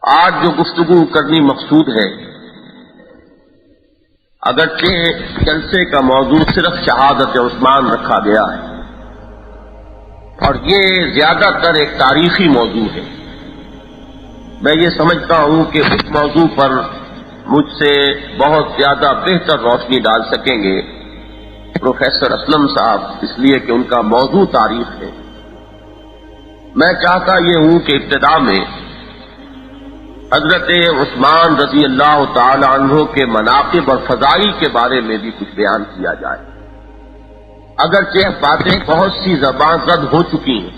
آج جو گفتگو کرنی مقصود ہے، اگرچہ جلسے کا موضوع صرف شہادت عثمان رکھا گیا ہے اور یہ زیادہ تر ایک تاریخی موضوع ہے، میں یہ سمجھتا ہوں کہ اس موضوع پر مجھ سے بہت زیادہ بہتر روشنی ڈال سکیں گے پروفیسر اسلم صاحب، اس لیے کہ ان کا موضوع تاریخ ہے۔ میں چاہتا یہ ہوں کہ ابتدا میں حضرت عثمان رضی اللہ تعالی عنہ کے مناقب اور فضائل کے بارے میں بھی کچھ بیان کیا جائے۔ اگرچہ باتیں بہت سی زبان زد ہو چکی ہیں،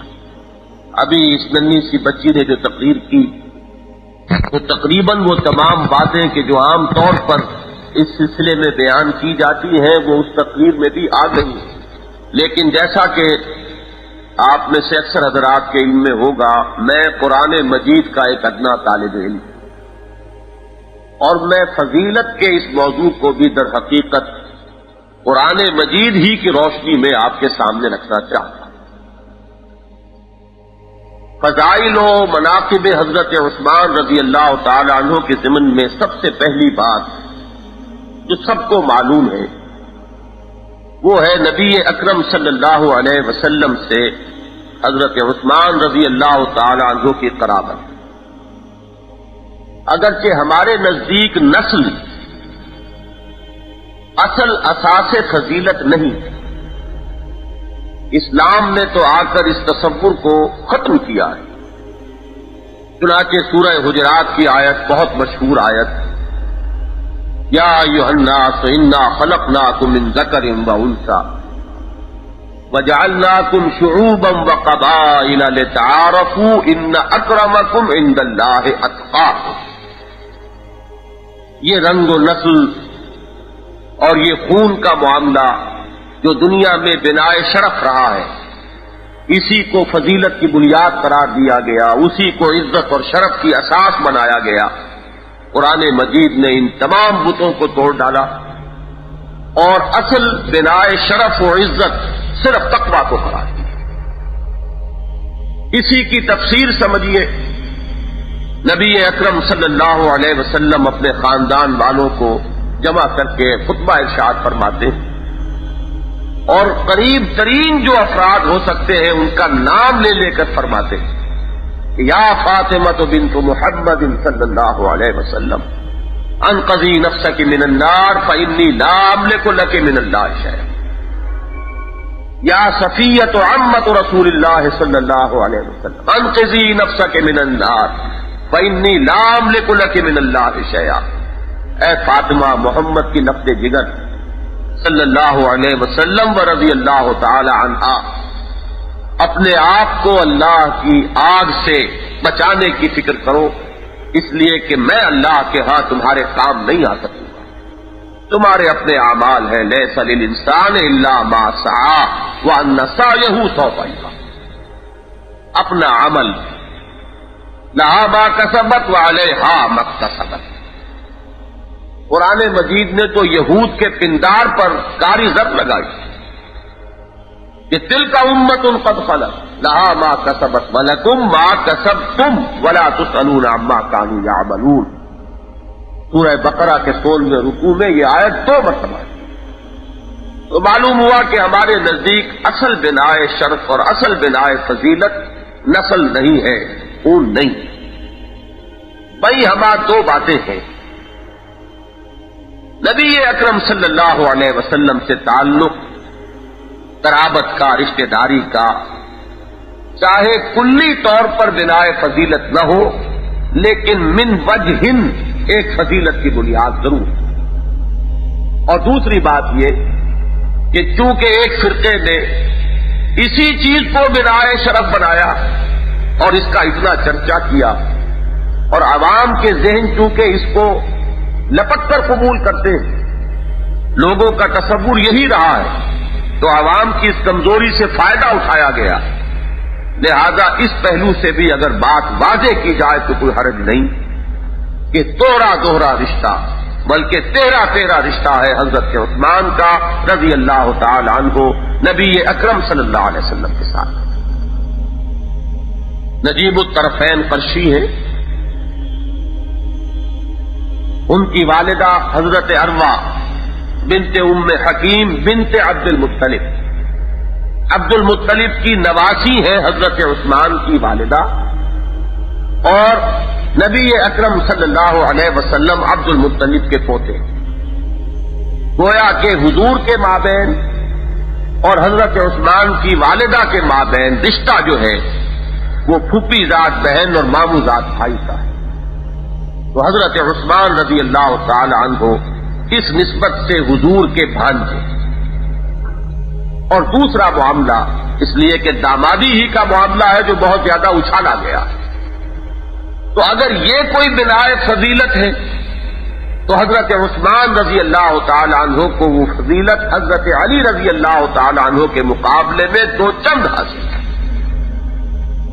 ابھی اس ننھی سی بچی نے جو تقریر کی تو تقریباً وہ تمام باتیں کہ جو عام طور پر اس سلسلے میں بیان کی جاتی ہیں وہ اس تقریر میں بھی آ گئی، لیکن جیسا کہ آپ میں سے اکثر حضرات کے علم میں ہوگا، میں قرآن مجید کا ایک ادنا طالب علم اور میں فضیلت کے اس موضوع کو بھی در حقیقت قرآن مجید ہی کی روشنی میں آپ کے سامنے رکھنا چاہتا ہوں۔ فضائل و مناقب حضرت عثمان رضی اللہ تعالی عنہ کے ضمن میں سب سے پہلی بات جو سب کو معلوم ہے وہ ہے نبی اکرم صلی اللہ علیہ وسلم سے حضرت عثمان رضی اللہ تعالی عنہ کی قرابت۔ اگرچہ ہمارے نزدیک نسل اصل اساس فضیلت نہیں، اسلام نے تو آ کر اس تصور کو ختم کیا ہے۔ چنانچہ سورہ حجرات کی آیت بہت مشہور آیت، یا ایھا الناس انا خلقناکم من ذکر وانثی وجعلناکم شعوبا وقبائل لتعارفوا ان اکرمکم عند اللہ اتقاکم۔ یہ رنگ و نسل اور یہ خون کا معاملہ جو دنیا میں بنائے شرف رہا ہے، اسی کو فضیلت کی بنیاد قرار دیا گیا، اسی کو عزت اور شرف کی اساس بنایا گیا۔ قرآن مجید نے ان تمام بتوں کو توڑ ڈالا اور اصل بنائے شرف و عزت صرف تقویٰ کو قرار دیا۔ اسی کی تفسیر سمجھیے، نبی اکرم صلی اللہ علیہ وسلم اپنے خاندان والوں کو جمع کر کے خطبہ ارشاد فرماتے ہیں اور قریب ترین جو افراد ہو سکتے ہیں ان کا نام لے لے کر فرماتے ہیں، یا فاطمہ بنت محمد صلی اللہ علیہ وسلم انقذی نفسک من النار فانی لا املک لک من اللہ شیئا، یا صفیۃ عمۃ رسول اللہ صلی اللہ علیہ وسلم انقذی نفسک من النار فانی لا املک لک من اللہ شیئا۔ اے فاطمہ، محمد کی نفس جگر صلی اللہ علیہ وسلم و رضی اللہ تعالی عنہا، اپنے آپ کو اللہ کی آگ سے بچانے کی فکر کرو، اس لیے کہ میں اللہ کے ہاں تمہارے کام نہیں آ سکوں گا، تمہارے اپنے اعمال ہیں، لیس للانسان الا ما سعی وان سعیہ سوف یرا، اپنا عمل لہا ما کسبت وعلیہا ما اکتسبت۔ قرآن مجید نے تو یہود کے پندار پر کاری ضرب لگائی کہ تلک امۃ قد خلت لہا ما کسبت ولکم ما کسبتم ولا تسألون عما کانوا یعملون۔ سورہ بقرہ کے 16ویں رکوع میں یہ آیت 2 مرتبہ ہے۔ تو معلوم ہوا کہ ہمارے نزدیک اصل بنائے شرف اور اصل بنائے فضیلت نسل نہیں ہے، خون نہیں۔ بھائی ہمارا 2 باتیں ہیں، نبی اکرم صلی اللہ علیہ وسلم سے تعلق، قرابت کا، رشتہ داری کا، چاہے کلی طور پر بنائے فضیلت نہ ہو لیکن من وجہ ایک فضیلت کی بنیاد ضرور۔ اور دوسری بات یہ کہ چونکہ ایک فرقے نے اسی چیز کو بنائے شرف بنایا اور اس کا اتنا چرچا کیا اور عوام کے ذہن چونکہ اس کو لپٹ کر قبول کرتے ہیں، لوگوں کا تصور یہی رہا ہے، تو عوام کی اس کمزوری سے فائدہ اٹھایا گیا۔ لہذا اس پہلو سے بھی اگر بات واضح کی جائے تو کوئی حرج نہیں کہ توڑا دوہرا رشتہ بلکہ 13 رشتہ ہے حضرت عثمان کا رضی اللہ تعالی عنہ نبی اکرم صلی اللہ علیہ وسلم کے ساتھ۔ نجیب الطرفین قرشی ہیں، ان کی والدہ حضرت عروہ بنت ام حکیم بنت عبد المطلب، عبد المطلب کی نواسی ہے حضرت عثمان کی والدہ، اور نبی اکرم صلی اللہ علیہ وسلم عبد المطلب کے پوتے، گویا کہ حضور کے مابین اور حضرت عثمان کی والدہ کے مابین رشتہ جو ہے وہ پھوپھی ذات بہن اور ماموں ذات بھائی کا ہے۔ تو حضرت عثمان رضی اللہ تعالی عنہ اس نسبت سے حضور کے بھانجے۔ اور دوسرا معاملہ اس لیے کہ دامادی ہی کا معاملہ ہے جو بہت زیادہ اچھالا گیا، تو اگر یہ کوئی بنائے فضیلت ہے تو حضرت عثمان رضی اللہ تعالی عنہ کو وہ فضیلت حضرت علی رضی اللہ تعالی عنہ کے مقابلے میں دو چند حاصل ہے۔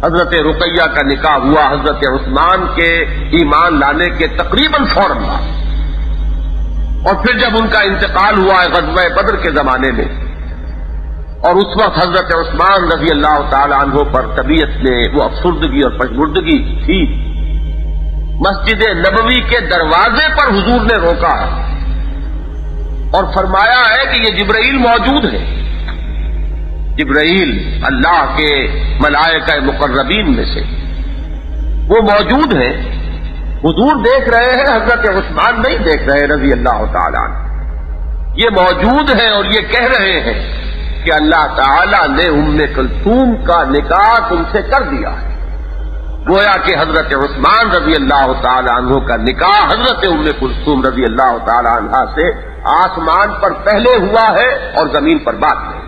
حضرت رقیہ کا نکاح ہوا حضرت عثمان کے ایمان لانے کے تقریباً فوراً بعد، اور پھر جب ان کا انتقال ہوا ہے غزوہ بدر کے زمانے میں، اور اس وقت حضرت عثمان رضی اللہ تعالی عنہ پر طبیعت میں وہ افسردگی اور پژمردگی تھی، مسجد نبوی کے دروازے پر حضور نے روکا ہے اور فرمایا ہے کہ یہ جبرائیل موجود ہے۔ جبرائیل اللہ کے ملائکہ مقربین میں سے وہ موجود ہیں، حضور دیکھ رہے ہیں، حضرت عثمان نہیں دیکھ رہے رضی اللہ تعالی عنہ، یہ موجود ہیں اور یہ کہہ رہے ہیں کہ اللہ تعالی نے ام کلثوم کا نکاح تم سے کر دیا ہے۔ گویا کہ حضرت عثمان رضی اللہ تعالی عنہ کا نکاح حضرت ام کلثوم رضی اللہ تعالی عنہ سے آسمان پر پہلے ہوا ہے اور زمین پر بعد میں۔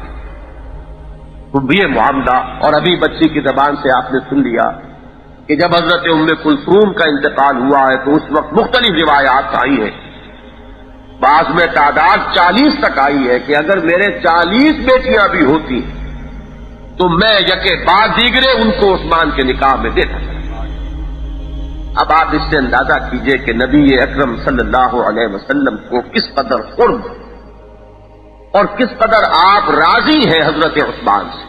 تو یہ معاملہ، اور ابھی بچی کی زبان سے آپ نے سن لیا کہ جب حضرت ام کلثوم کا انتقال ہوا ہے تو اس وقت مختلف روایات آئی ہیں، بعض میں تعداد 40 تک آئی ہے کہ اگر میرے 40 بیٹیاں بھی ہوتی تو میں یکے بعد دیگرے ان کو عثمان کے نکاح میں دیتا۔ اب آپ اس سے اندازہ کیجئے کہ نبی اکرم صلی اللہ علیہ وسلم کو کس قدر قرب اور کس قدر آپ راضی ہیں حضرت عثمان سے،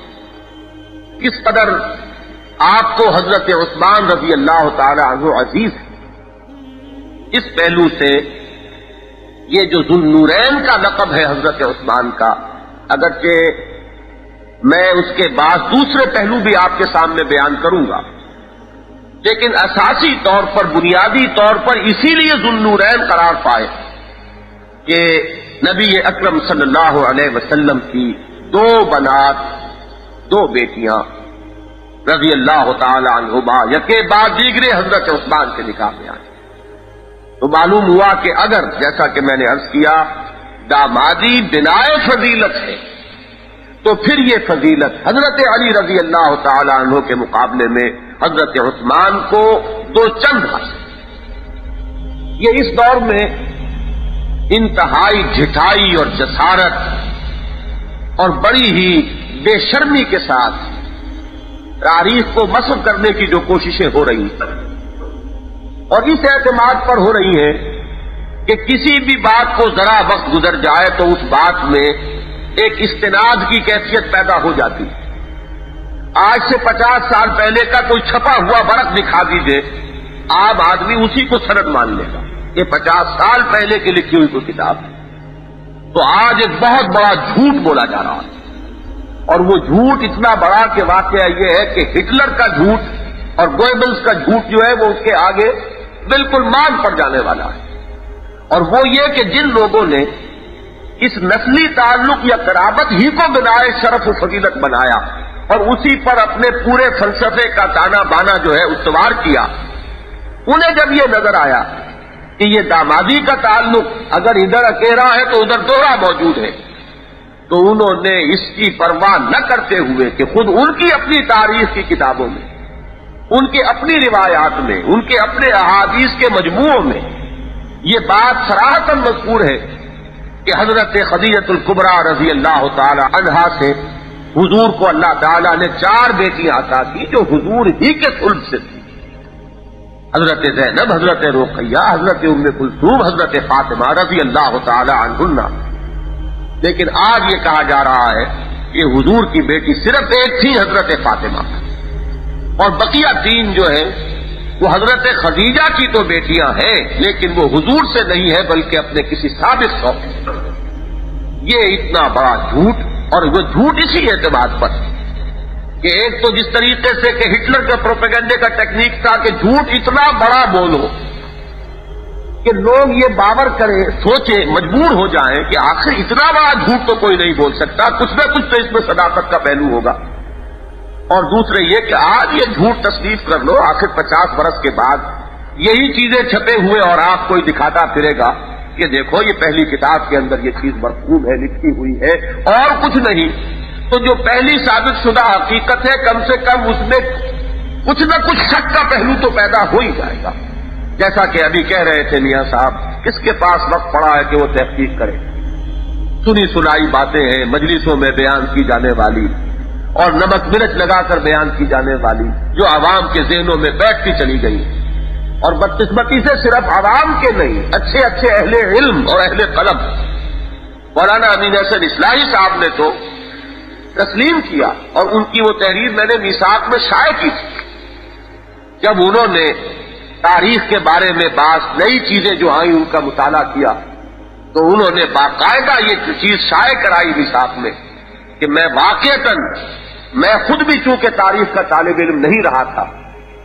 کس قدر آپ کو حضرت عثمان رضی اللہ تعالی عنہ عزیز ہے۔ اس پہلو سے یہ جو ذو النورین کا لقب ہے حضرت عثمان کا، اگرچہ میں اس کے بعد دوسرے پہلو بھی آپ کے سامنے بیان کروں گا، لیکن اساسی طور پر بنیادی طور پر اسی لیے ذو النورین قرار پائے کہ نبی اکرم صلی اللہ علیہ وسلم کی دو بنات، دو بیٹیاں رضی اللہ تعالی عنہما یکے بعد دیگرے حضرت عثمان کے نکاح میں آئے، تو معلوم ہوا کہ اگر جیسا کہ میں نے عرض کیا دامادی بنائے فضیلت ہے تو پھر یہ فضیلت حضرت علی رضی اللہ تعالی عنہ کے مقابلے میں حضرت عثمان کو دو چند حاصل۔ یہ اس دور میں انتہائی جھٹائی اور جسارت اور بڑی ہی بے شرمی کے ساتھ تاریخ کو مسخ کرنے کی جو کوششیں ہو رہی ہیں، اور اس اعتماد پر ہو رہی ہیں کہ کسی بھی بات کو ذرا وقت گزر جائے تو اس بات میں ایک استناد کی کیفیت پیدا ہو جاتی۔ آج سے 50 سال پہلے کا کوئی چھپا ہوا ورق دکھا دیجئے، عام آدمی اسی کو سند مان لے گا، یہ 50 سال پہلے کی لکھی ہوئی کوئی کتاب ہے۔ تو آج ایک بہت بڑا جھوٹ بولا جا رہا ہے، اور وہ جھوٹ اتنا بڑا کہ واقعہ یہ ہے کہ ہٹلر کا جھوٹ اور گوئبلز کا جھوٹ جو ہے وہ اس کے آگے بالکل مان پڑ جانے والا ہے، اور وہ یہ کہ جن لوگوں نے اس نسلی تعلق یا قرابت ہی کو بنائے شرف و فضیلت بنایا اور اسی پر اپنے پورے فلسفے کا تانا بانا جو ہے استوار کیا، انہیں جب یہ نظر آیا کہ یہ دامادی کا تعلق اگر ادھر اکیرا ہے تو ادھر دوہرا موجود ہے، تو انہوں نے اس کی پرواہ نہ کرتے ہوئے کہ خود ان کی اپنی تاریخ کی کتابوں میں، ان کے اپنی روایات میں، ان کے اپنے احادیث کے مجموعوں میں یہ بات صراحتاً مذکور ہے کہ حضرت خدیجہ الکبریٰ رضی اللہ تعالی عنہا سے حضور کو اللہ تعالیٰ نے 4 بیٹیاں عطا کی جو حضور ہی کے صلب سے تھی، حضرت زینب، حضرت رقیہ، حضرت ام کلثوم، حضرت فاطمہ رضی اللہ تعالی عنہن۔ لیکن آج یہ کہا جا رہا ہے کہ حضور کی بیٹی صرف ایک تھی، حضرت فاطمہ، اور بقیہ 3 جو ہے وہ حضرت خدیجہ کی تو بیٹیاں ہیں لیکن وہ حضور سے نہیں ہے بلکہ اپنے کسی سابق شوق سے۔ یہ اتنا بڑا جھوٹ، اور وہ جھوٹ اسی اعتبار پر کہ ایک تو جس طریقے سے کہ ہٹلر کے پروپیگنڈے کا ٹیکنیک تھا کہ جھوٹ اتنا بڑا بولو کہ لوگ یہ باور کریں، سوچیں، مجبور ہو جائیں کہ آخر اتنا بڑا جھوٹ تو کوئی نہیں بول سکتا، کچھ نہ کچھ تو اس میں صداقت کا پہلو ہوگا۔ اور دوسرے یہ کہ آج یہ جھوٹ تصدیق کر لو، آخر 50 برس کے بعد یہی چیزیں چھپے ہوئے اور آپ کوئی دکھاتا پھرے گا کہ دیکھو یہ پہلی کتاب کے اندر یہ چیز مرقوم ہے، لکھی ہوئی ہے اور کچھ نہیں، تو جو پہلی ثابت شدہ حقیقت ہے کم سے کم اس میں کچھ نہ کچھ شک کا پہلو تو پیدا ہو ہی جائے گا۔ جیسا کہ ابھی کہہ رہے تھے میاں صاحب، کس کے پاس وقت پڑا ہے کہ وہ تحقیق کرے؟ سنی سنائی باتیں ہیں مجلسوں میں بیان کی جانے والی اور نمک مرچ لگا کر بیان کی جانے والی، جو عوام کے ذہنوں میں بیٹھتی چلی گئی، اور بدقسمتی سے صرف عوام کے نہیں، اچھے اچھے اہل علم اور اہل قلم، مولانا امین حسن اصلاحی صاحب نے تو تسلیم کیا، اور ان کی وہ تحریر میں نے میثاق میں شائع کی تھی۔ جب انہوں نے تاریخ کے بارے میں بعض نئی چیزیں جو آئیں ان کا مطالعہ کیا تو انہوں نے باقاعدہ یہ چیز شائع کرائی میثاق میں کہ میں واقعتاً میں خود بھی چونکہ تاریخ کا طالب علم نہیں رہا تھا،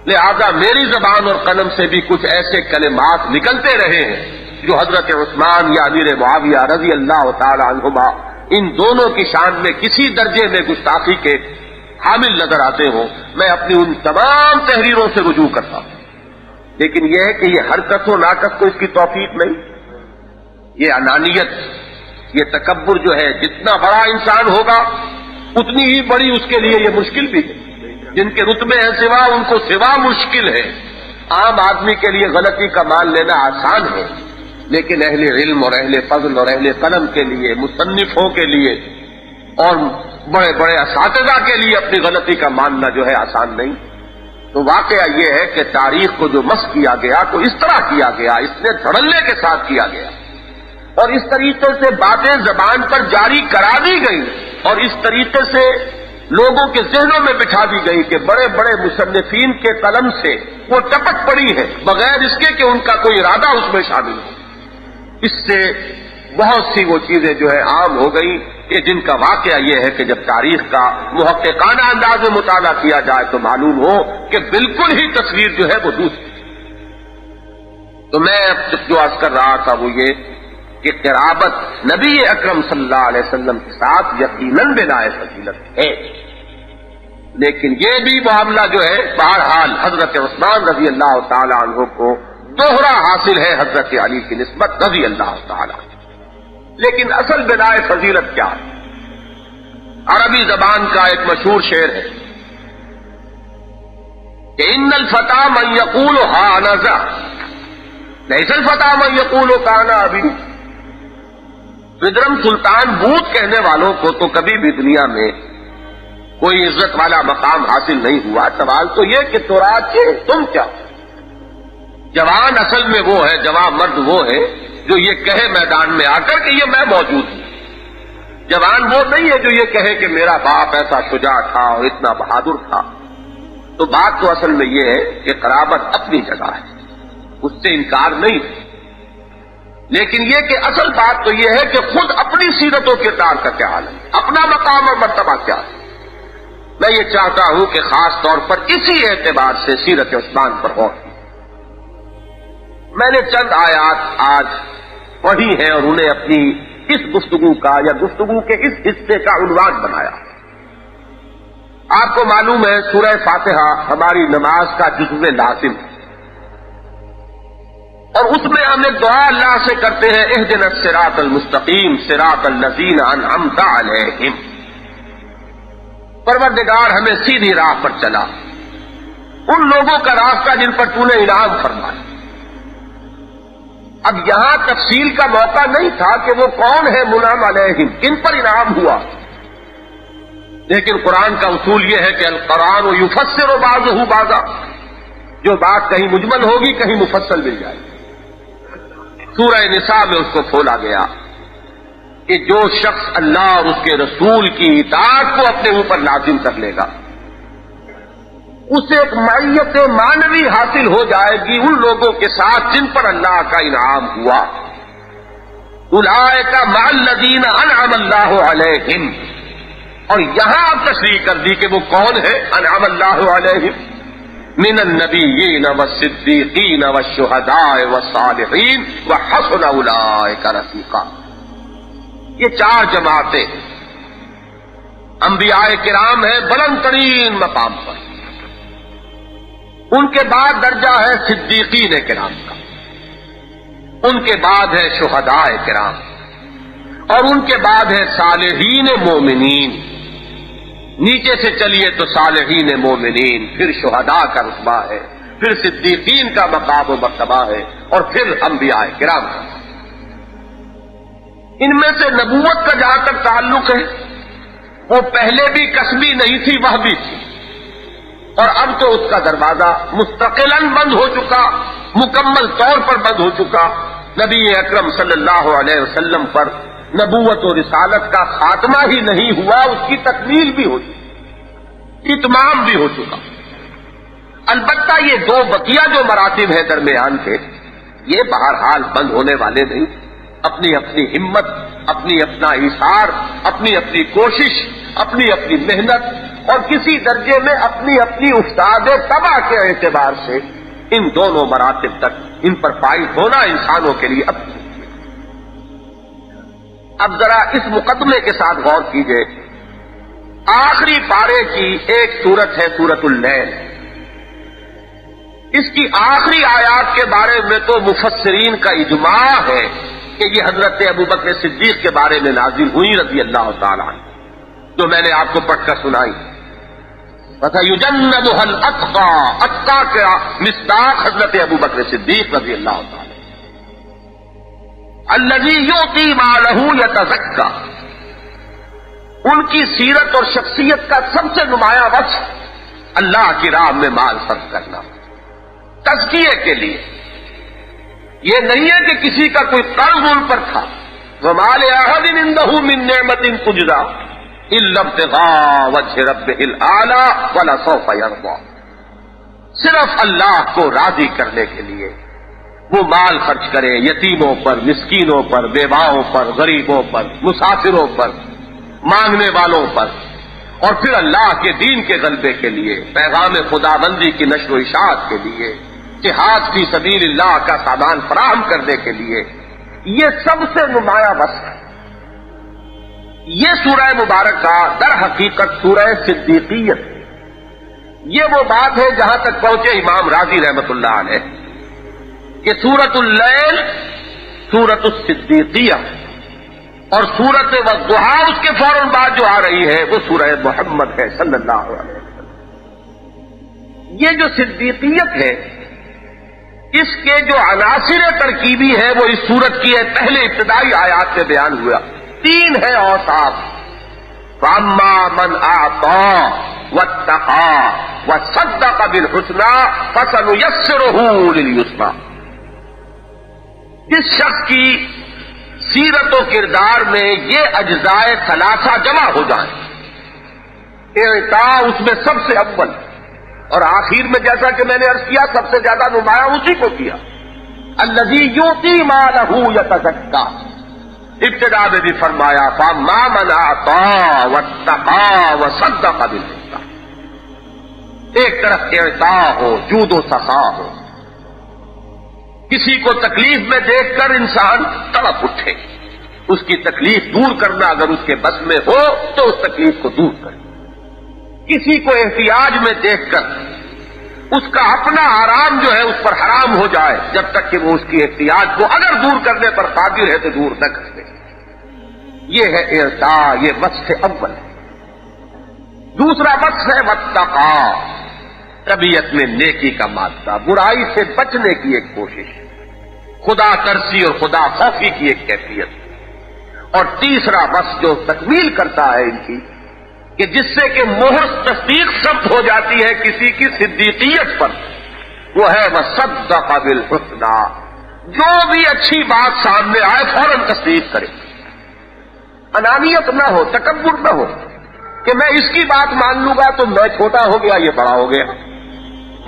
لہذا میری زبان اور قلم سے بھی کچھ ایسے کلمات نکلتے رہے ہیں جو حضرت عثمان یا امیر معاویہ رضی اللہ تعالی عنہما ان دونوں کی شان میں کسی درجے میں گستاخی کے حامل نظر آتے ہوں، میں اپنی ان تمام تحریروں سے رجوع کرتا ہوں۔ لیکن یہ ہے کہ یہ حرکت و ناقص کو اس کی توفیق نہیں، یہ انانیت، یہ تکبر جو ہے، جتنا بڑا انسان ہوگا اتنی ہی بڑی اس کے لیے یہ مشکل بھی ہے۔ جن کے رتبے ہیں سوا، ان کو سوا مشکل ہے۔ عام آدمی کے لیے غلطی کا مان لینا آسان ہے، لیکن اہل علم اور اہل فضل اور اہل قلم کے لیے، مصنفوں کے لیے اور بڑے بڑے اساتذہ کے لیے اپنی غلطی کا ماننا جو ہے آسان نہیں۔ تو واقعہ یہ ہے کہ تاریخ کو جو مس کیا گیا تو اس طرح کیا گیا، اس نے دھڑلے کے ساتھ کیا گیا، اور اس طریقے سے باتیں زبان پر جاری کرا دی گئی، اور اس طریقے سے لوگوں کے ذہنوں میں بٹھا دی گئی کہ بڑے بڑے مصنفین کے قلم سے وہ ٹپک پڑی ہے بغیر اس کے کہ ان کا کوئی ارادہ اس میں شامل ہو۔ اس سے بہت سی وہ چیزیں جو ہے عام ہو گئی کہ جن کا واقعہ یہ ہے کہ جب تاریخ کا محققانہ انداز میں مطالعہ کیا جائے تو معلوم ہو کہ بالکل ہی تصویر جو ہے وہ دوسری۔ تو میں جو عرض کر رہا تھا وہ یہ کہ قرابت نبی اکرم صلی اللہ علیہ وسلم کے ساتھ یقیناً بنا فضیلت ہے، لیکن یہ بھی معاملہ جو ہے بہرحال حضرت عثمان رضی اللہ تعالی عنہ کو دوہرا حاصل ہے حضرت علی کی نسبت رضی اللہ تعالی عنہ۔ لیکن اصل بنا فضیلت کیا ہے؟ عربی زبان کا ایک مشہور شعر ہے کہ ان الفتى من يقول ها انا ذا ليس الفتى من يقول كان ابي۔ ودرم سلطان بوت کہنے والوں کو تو کبھی بھی دنیا میں کوئی عزت والا مقام حاصل نہیں ہوا۔ سوال تو یہ کہ تورات کے تم کیا؟ جوان اصل میں وہ ہے، جوان مرد وہ ہے جو یہ کہے میدان میں آ کر کہ یہ میں موجود ہوں۔ جوان وہ نہیں ہے جو یہ کہے کہ میرا باپ ایسا شجاع تھا اور اتنا بہادر تھا۔ تو بات تو اصل میں یہ ہے کہ قرابت اپنی جگہ ہے، اس سے انکار نہیں ہے، لیکن یہ کہ اصل بات تو یہ ہے کہ خود اپنی سیرت و کردار کا کیا حال ہے، اپنا مقام اور مرتبہ کیا ہے۔ میں یہ چاہتا ہوں کہ خاص طور پر اسی اعتبار سے سیرت عثمان پر غور کی۔ میں نے چند آیات آج پڑھی ہیں اور انہیں اپنی اس گفتگو کا یا گفتگو کے اس حصے کا عنوان بنایا۔ آپ کو معلوم ہے سورہ فاتحہ ہماری نماز کا جزو لازم ہے، اور اس میں ہم ایک دعا اللہ سے کرتے ہیں اہدنا الصراط المستقیم صراط الذین انعمت علیہم، پروردگار ہمیں سیدھی راہ پر چلا، ان لوگوں کا راستہ جن پر تو نے انعام فرمایا۔ اب یہاں تفصیل کا موقع نہیں تھا کہ وہ کون ہے منعم علیہم، کن پر انعام ہوا، لیکن قرآن کا اصول یہ ہے کہ القرآن یفسر بعضہ بعضا، جو بات کہیں مجمل ہوگی کہیں مفصل مل جائے گی۔ سورہ نساء میں اس کو کھولا گیا کہ جو شخص اللہ اور اس کے رسول کی اطاعت کو اپنے اوپر لازم کر لے گا، اسے ایک معیت معنوی حاصل ہو جائے گی ان لوگوں کے ساتھ جن پر اللہ کا انعام ہوا. اولئک مع الذین انعم اللہ علیہم. اور یہاں اب تشریح کر دی کہ وہ کون ہے انعم اللہ علیہم. من النبیین والصدیقین والشہداء والصالحین وحسن اولئک رفیقا. یہ 4 جماعتیں انبیاء کرام ہیں بلند ترین مقام پر. ان کے بعد درجہ ہے صدیقین کرام کا، ان کے بعد ہے شہداء کرام، اور ان کے بعد ہے صالحین مومنین. نیچے سے چلیے تو صالحین مومنین، پھر شہداء کا رتبہ ہے، پھر صدیقین کا مقام و مرتبہ ہے، اور پھر انبیاء کرام کا. ان میں سے نبوت کا جہاں تک تعلق ہے وہ پہلے بھی کسبی نہیں تھی، وہ بھی تھی، اور اب تو اس کا دروازہ مستقلاً بند ہو چکا، مکمل طور پر بند ہو چکا. نبی اکرم صلی اللہ علیہ وسلم پر نبوت و رسالت کا خاتمہ ہی نہیں ہوا، اس کی تکمیل بھی ہو چکی، اتمام بھی ہو چکا. البتہ یہ 2 بقیہ جو مراتب ہیں درمیان کے، یہ بہرحال بند ہونے والے نہیں. اپنی اپنی ہمت، اپنی اپنا ایثار، اپنی اپنی کوشش، اپنی اپنی محنت، اور کسی درجے میں اپنی اپنی استاد طبع کے اعتبار سے ان دونوں مراتب تک ان پر فائز ہونا انسانوں کے لیے اب ذرا اس مقدمے کے ساتھ غور کیجئے. آخری پارے کی ایک سورت ہے سورۃ اللیل. اس کی آخری آیات کے بارے میں تو مفسرین کا اجماع ہے کہ یہ حضرت ابوبکر صدیق کے بارے میں نازل ہوئی رضی اللہ تعالیٰ عنہ، جو میں نے آپ کو پڑھ کر سنائی. فَسَيُجَنَّبُهَا الْأَتْقَى. اتقى کا مصداق حضرت ابوبکر صدیق رضی اللہ تعالیٰ. الذی یؤتی مالہ یتزکیٰ. ان کی سیرت اور شخصیت کا سب سے نمایاں وصف اللہ کی راہ میں مال صرف کرنا، تزکیے کے لیے. یہ نہیں ہے کہ کسی کا کوئی قرض ان پر تھا. وَمَا لِأَحَدٍ عِندَهُ مِن نِّعْمَةٍ تُجْزَىٰ إِلَّا ابْتِغَاءَ وَجْهِ رَبِّهِ الْأَعْلَىٰ وَلَسَوْفَ يَرْضَىٰ. صرف اللہ کو راضی کرنے کے لیے وہ مال خرچ کرے، یتیموں پر، مسکینوں پر، بیواؤں پر، غریبوں پر، مسافروں پر، مانگنے والوں پر، اور پھر اللہ کے دین کے غلبے کے لیے، پیغام خداوندی کی نشر و اشاعت کے لیے، جہاد فی سبیل اللہ کا سامان فراہم کرنے کے لیے. یہ سب سے نمایاں وصف ہے. یہ سورہ مبارکہ در حقیقت سورہ صدیقیت. یہ وہ بات ہے جہاں تک پہنچے امام راضی رحمت اللہ علیہ کہ سورۃ اللیل سورۃ الصدیقیہ، اور سورۃ والضحیٰ اس کے فوراً بعد جو آ رہی ہے وہ سورہ محمد ہے صلی اللہ علیہ وسلم. یہ جو صدیقیت ہے اس کے جو عناصر ترکیبی ہے وہ اس سورت کی ہے پہلے ابتدائی آیات میں بیان ہوا. 3 ہے اوصاف. فَأَمَّا مَنْ أَعْطَىٰ وَاتَّقَىٰ وَصَدَّقَ بِالْحُسْنَىٰ فَسَنُيَسِّرُهُ لِلْيُسْرَىٰ. جس شخص کی سیرت و کردار میں یہ اجزائے ثلاثہ جمع ہو جائیں، اعطاء اس میں سب سے اول، اور آخر میں جیسا کہ میں نے عرض کیا سب سے زیادہ نمایاں اسی کو کیا. الذی یؤتی مالہ یتزکیٰ. ابتدا میں بھی فرمایا فَأَمَّا مَنْ أَعْطَىٰ وَاتَّقَىٰ وَصَدَّقَ بِالْحُسْنَىٰ. ایک طرف اعطاء ہو، جود و سخا ہو، کسی کو تکلیف میں دیکھ کر انسان تڑپ اٹھے، اس کی تکلیف دور کرنا اگر اس کے بس میں ہو تو اس تکلیف کو دور کرے. کسی کو احتیاج میں دیکھ کر اس کا اپنا آرام جو ہے اس پر حرام ہو جائے جب تک کہ وہ اس کی احتیاج کو اگر دور کرنے پر قادر ہے تو دور نہ کر دے. یہ ہے اعطاء، یہ وصف اول ہے. دوسرا وصف ہے واتقیٰ. طبیعت میں نیکی کا مادہ، برائی سے بچنے کی ایک کوشش، خدا ترسی اور خدا خوفی کی ایک کیفیت. اور تیسرا وصف جو تکمیل کرتا ہے ان کی کہ جس سے کہ مہر تصدیق ثبت ہو جاتی ہے کسی کی صدیقیت پر، وہ ہے وَصَدَّقَ بِالْحُسْنَىٰ. جو بھی اچھی بات سامنے آئے فوراً تصدیق کرے. انانیت نہ ہو، تکبر نہ ہو کہ میں اس کی بات مان لوں گا تو میں چھوٹا ہو گیا یہ بڑا ہو گیا،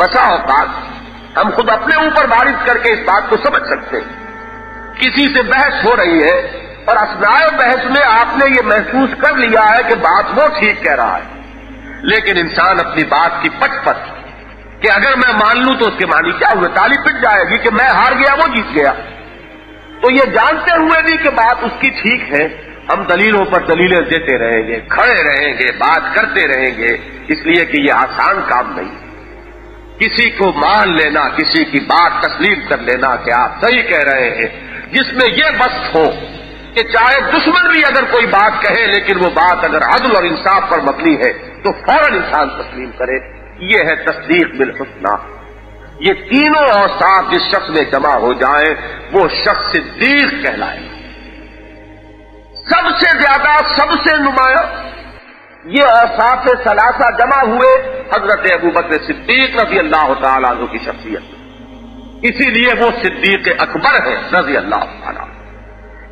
بسا اوقات ہم خود اپنے اوپر وارد کر کے اس بات کو سمجھ سکتے ہیں. کسی سے بحث ہو رہی ہے اور اثناء بحث میں آپ نے یہ محسوس کر لیا ہے کہ بات وہ ٹھیک کہہ رہا ہے، لیکن انسان اپنی بات کی پٹ کہ اگر میں مان لوں تو اس کے معنی کیا ہوئے، تالی پٹ جائے گی کہ میں ہار گیا وہ جیت گیا. تو یہ جانتے ہوئے بھی کہ بات اس کی ٹھیک ہے، ہم دلیلوں پر دلیلیں دیتے رہیں گے، کھڑے رہیں گے، بات کرتے رہیں گے، اس لیے کہ یہ آسان کام نہیں. کسی کو مان لینا، کسی کی بات تسلیم کر لینا کہ آپ صحیح کہہ رہے ہیں، جس میں یہ وصف ہو کہ چاہے دشمن بھی اگر کوئی بات کہے لیکن وہ بات اگر عدل اور انصاف پر مبنی ہے تو فوراً انسان تسلیم کرے، یہ ہے تصدیق بالحسنی. یہ تینوں اوصاف جس شخص میں جمع ہو جائیں وہ شخص صدیق کہلائے. سب سے زیادہ، سب سے نمایاں یہ اوصاف ثلاثہ جمع ہوئے حضرت ابوبکر صدیق رضی اللہ تعالیٰ عنہ کی شخصیت میں. اسی لیے وہ صدیق اکبر ہے رضی اللہ تعالیٰ.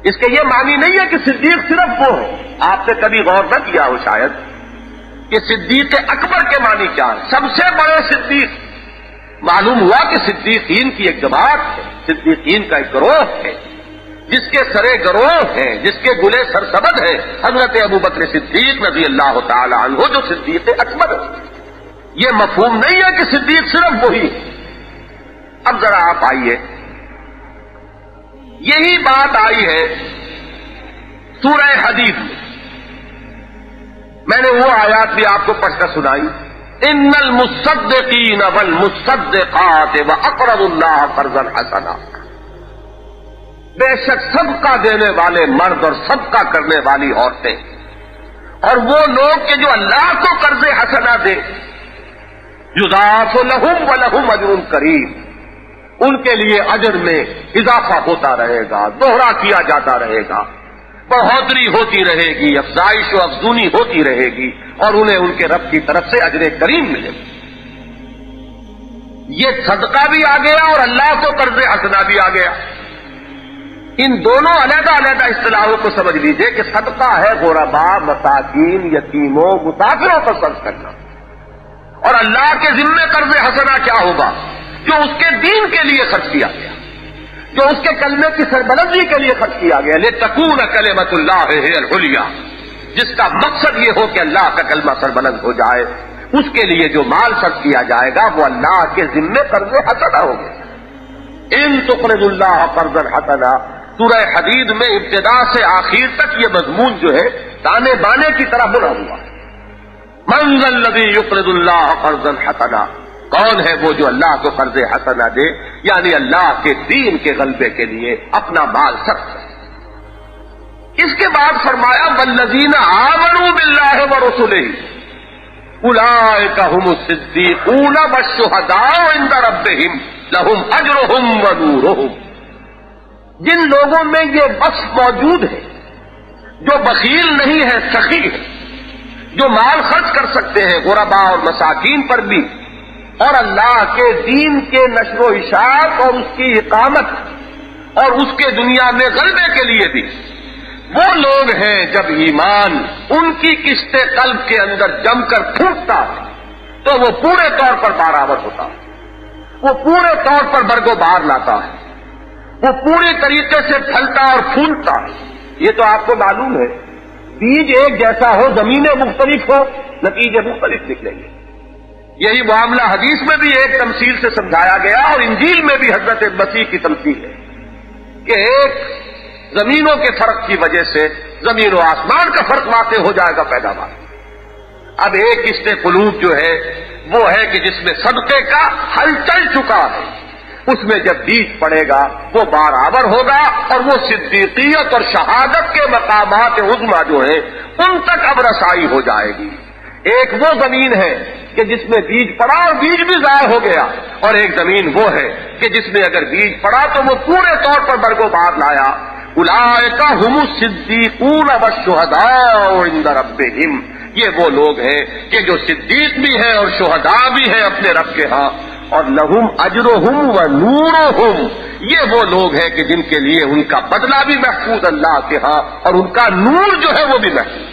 اس کے یہ معنی نہیں ہے کہ صدیق صرف وہ ہے. آپ نے کبھی غور نہ کیا ہو شاید کہ صدیق اکبر کے معنی کیا ہے، سب سے بڑے صدیق. معلوم ہوا کہ صدیقین کی ایک جماعت ہے، صدیقین کا ایک گروہ ہے، جس کے سرے گروہ ہیں، جس کے گلے سرسبد ہیں حضرت ابوبکر صدیق رضی اللہ تعالی عنہ جو صدیق اکبر ہے. یہ مفہوم نہیں ہے کہ صدیق صرف وہی ہے. اب ذرا آپ آئیے، یہی بات آئی ہے سورہ حدید میں نے وہ آیات بھی آپ کو پڑھ کر سنائی. ان المصدقین والمصدقات واقرضوا اللہ قرضا حسنا. بے شک صدقہ دینے والے مرد اور صدقہ کرنے والی عورتیں اور وہ لوگ کہ جو اللہ کو قرض حسنا دے، یضاعف لہم ولہم اجر کریم، ان کے لیے اجر میں اضافہ ہوتا رہے گا، دوہرا کیا جاتا رہے گا، بڑھوتری ہوتی رہے گی، افزائش و افزونی ہوتی رہے گی، اور انہیں ان کے رب کی طرف سے اجر کریم ملے گا. یہ صدقہ بھی آ گیا اور اللہ کو قرض حسنا بھی آ گیا. ان دونوں علیحدہ علیحدہ اصطلاحوں کو سمجھ لیجئے کہ صدقہ ہے غرباء، مساکین، یتیموں، مسافروں پر خرچ کرنا، اور اللہ کے ذمے قرض حسنا کیا ہوگا؟ جو اس کے دین کے لیے خرچ کیا گیا، جو اس کے کلمے کی سربلندی کے لیے خرچ کیا گیا. لِتَكُونَ كَلِمَةُ اللَّهِ هِيَ الْعُلْيَا، جس کا مقصد یہ ہو کہ اللہ کا کلمہ سربلند ہو جائے، اس کے لیے جو مال خرچ کیا جائے گا وہ اللہ کے ذمے قرض حسنا ہوگا. ان تقرضوا اللہ قرضا حسنا، سورہ حدید میں ابتدا سے آخر تک یہ مضمون جو ہے تانے بانے کی طرح بنا ہوا ہے. من ذا الذی یقرض اللہ قرضا حسنا، کون ہے وہ جو اللہ کو قرض حسنا دے، یعنی اللہ کے دین کے غلبے کے لیے اپنا مال خرچ کرے. اس کے بعد فرمایا والذین آمنوا باللہ ورسلہ اولئک ھم الصدیقون والشہداء عند ربہم لہم اجرہم ونورہم. جن لوگوں میں یہ وصف موجود ہے، جو بخیل نہیں ہے، سخی ہے، جو مال خرچ کر سکتے ہیں غرباء اور مساکین پر بھی، اور اللہ کے دین کے نشر و اشاعت اور اس کی اقامت اور اس کے دنیا میں غلبے کے لیے بھی، وہ لوگ ہیں جب ایمان ان کی قسط قلب کے اندر جم کر پھوٹتا ہے تو وہ پورے طور پر برآور ہوتا ہے، وہ پورے طور پر برگ و بہار لاتا ہے، وہ پوری طریقے سے پھلتا اور پھولتا ہے. یہ تو آپ کو معلوم ہے، بیج ایک جیسا ہو، زمینیں مختلف ہو، نتیجے مختلف نکلیں گے. یہی معاملہ حدیث میں بھی ایک تمثیل سے سمجھایا گیا اور انجیل میں بھی حضرت مسیح کی تمثیل ہے کہ ایک زمینوں کے فرق کی وجہ سے زمین و آسمان کا فرق واقع ہو جائے گا پیداوار. اب ایک قسط قلوب جو ہے وہ ہے کہ جس میں صدقے کا حل چل چکا ہے، اس میں جب بیج پڑے گا وہ برابر ہوگا اور وہ صدیقیت اور شہادت کے مقامات عظمیٰ جو ہیں ان تک اب رسائی ہو جائے گی. ایک وہ زمین ہے کہ جس میں بیج پڑا اور بیج بھی ضائع ہو گیا، اور ایک زمین وہ ہے کہ جس میں اگر بیج پڑا تو وہ پورے طور پر برگ و بہار لایا. اولئک ھم الصدیقون والشہداء عند ربہم، یہ وہ لوگ ہیں کہ جو صدیق بھی ہیں اور شہداء بھی ہیں اپنے رب کے ہاں، اور لہم اجرہم ونورہم، یہ وہ لوگ ہیں کہ جن کے لیے ان کا بدلہ بھی محفوظ اللہ کے ہاں اور ان کا نور جو ہے وہ بھی محفوظ.